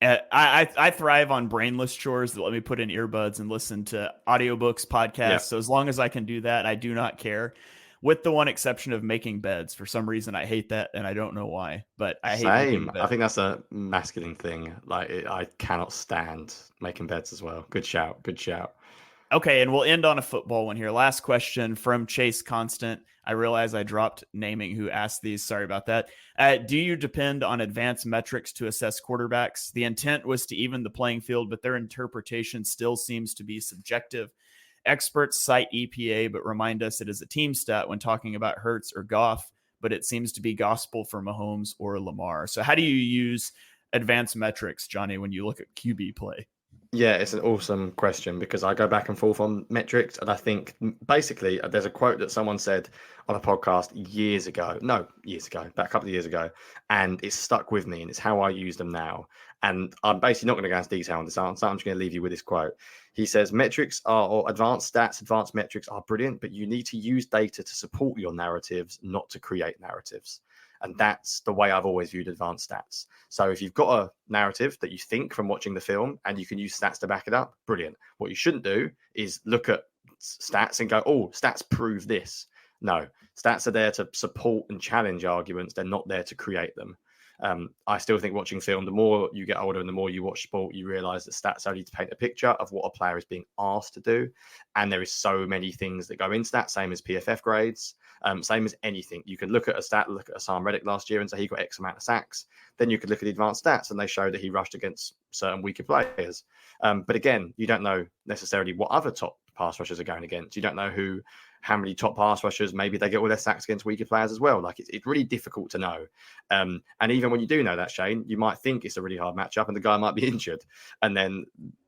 that. I thrive on brainless chores that let me put in earbuds and listen to audiobooks, podcasts. Yeah. So as long as I can do that, I do not care. With the one exception of making beds. For some reason, I hate that, and I don't know why. But I hate making beds. I think that's a masculine thing. I cannot stand making beds as well. Good shout. Okay, and we'll end on a football one here. Last question from Chase Constant. I realize I dropped naming who asked these. Sorry about that. Do you depend on advanced metrics to assess quarterbacks? The intent was to even the playing field, but their interpretation still seems to be subjective. Experts cite EPA, but remind us it is a team stat when talking about Hurts or Goff, but it seems to be gospel for Mahomes or Lamar. So how do you use advanced metrics, Jonny, when you look at QB play? Yeah, it's an awesome question because I go back and forth on metrics. And I think basically there's a quote that someone said on a podcast about a couple of years ago. And it's stuck with me and it's how I use them now. And I'm basically not going to go into detail on this answer. I'm just going to leave you with this quote. He says, advanced stats, advanced metrics are brilliant, but you need to use data to support your narratives, not to create narratives. And that's the way I've always viewed advanced stats. So if you've got a narrative that you think from watching the film and you can use stats to back it up, brilliant. What you shouldn't do is look at stats and go, oh, stats prove this. No, stats are there to support and challenge arguments. They're not there to create them. I still think watching film, the more you get older and the more you watch sport, you realize that stats only to paint a picture of what a player is being asked to do. And there is so many things that go into that, same as PFF grades, same as anything. You can look at a stat, look at Hassan Reddick last year and say he got X amount of sacks. Then you could look at the advanced stats and they show that he rushed against certain weaker players. But again, you don't know necessarily what other top pass rushers are going against. You don't know how many top pass rushers, maybe they get all their sacks against weaker players as well. Like it's really difficult to know. And even when you do know that, Shane, you might think it's a really hard matchup and the guy might be injured. And then,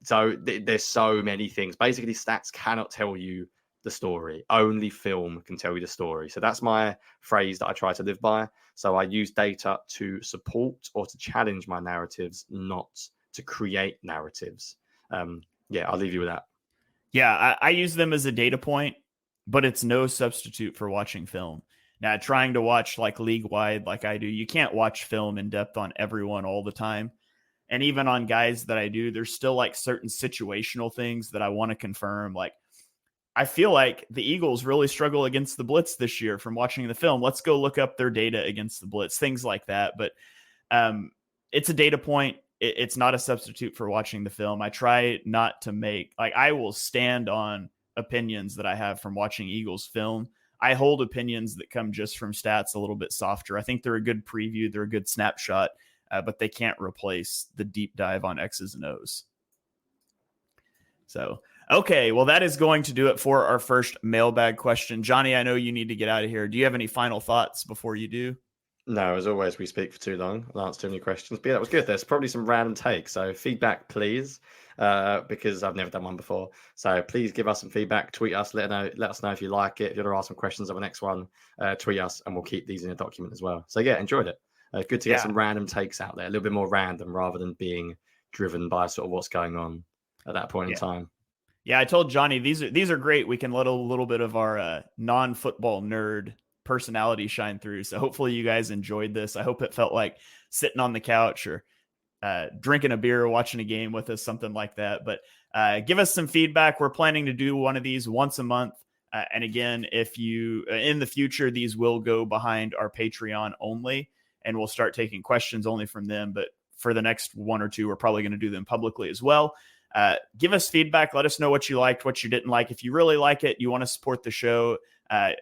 there's so many things. Basically, stats cannot tell you the story. Only film can tell you the story. So that's my phrase that I try to live by. So I use data to support or to challenge my narratives, not to create narratives. I'll leave you with that. Yeah, I use them as a data point, but it's no substitute for watching film. Now, trying to watch like league-wide like I do, you can't watch film in depth on everyone all the time. And even on guys that I do, there's still like certain situational things that I want to confirm. Like, I feel like the Eagles really struggle against the blitz this year from watching the film. Let's go look up their data against the blitz, things like that. But it's a data point. It's not a substitute for watching the film. I try not to I will stand on opinions that I have from watching Eagles film. I hold opinions that come just from stats a little bit softer. I think they're a good preview. They're a good snapshot, but they can't replace the deep dive on X's and O's. So, okay. Well, that is going to do it for our first mailbag question. Jonny, I know you need to get out of here. Do you have any final thoughts before you do? No, as always, we speak for too long. I'll answer too many questions. But yeah, that was good. There's probably some random takes. So feedback, please, because I've never done one before. So please give us some feedback. Tweet us. Let us know if you like it. If you want to ask some questions on the next one, tweet us, and we'll keep these in a document as well. So yeah, enjoyed it. Good to get some random takes out there. A little bit more random rather than being driven by sort of what's going on at that point in time. Yeah, I told Jonny these are great. We can let a little bit of our non-football nerd personality shine through. So hopefully you guys enjoyed this. I hope it felt like sitting on the couch or drinking a beer or watching a game with us, something like that. But give us some feedback. We're planning to do one of these once a month. And again, if you in the future, these will go behind our Patreon only, and we'll start taking questions only from them. But for the next one or two, we're probably going to do them publicly as well. Give us feedback. Let us know what you liked, what you didn't like. If you really like it, you want to support the show,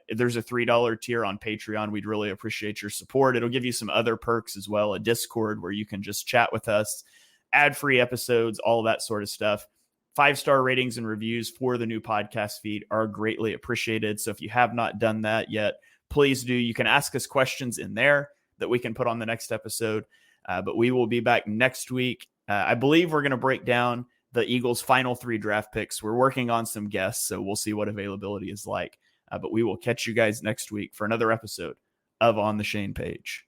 there's a $3 tier on Patreon. We'd really appreciate your support. It'll give you some other perks as well, a Discord where you can just chat with us, ad-free episodes, all that sort of stuff. 5-star ratings and reviews for the new podcast feed are greatly appreciated. So if you have not done that yet, please do. You can ask us questions in there that we can put on the next episode. But we will be back next week. I believe we're going to break down the Eagles' final 3 draft picks. We're working on some guests, so we'll see what availability is like. But we will catch you guys next week for another episode of On the Shane Page.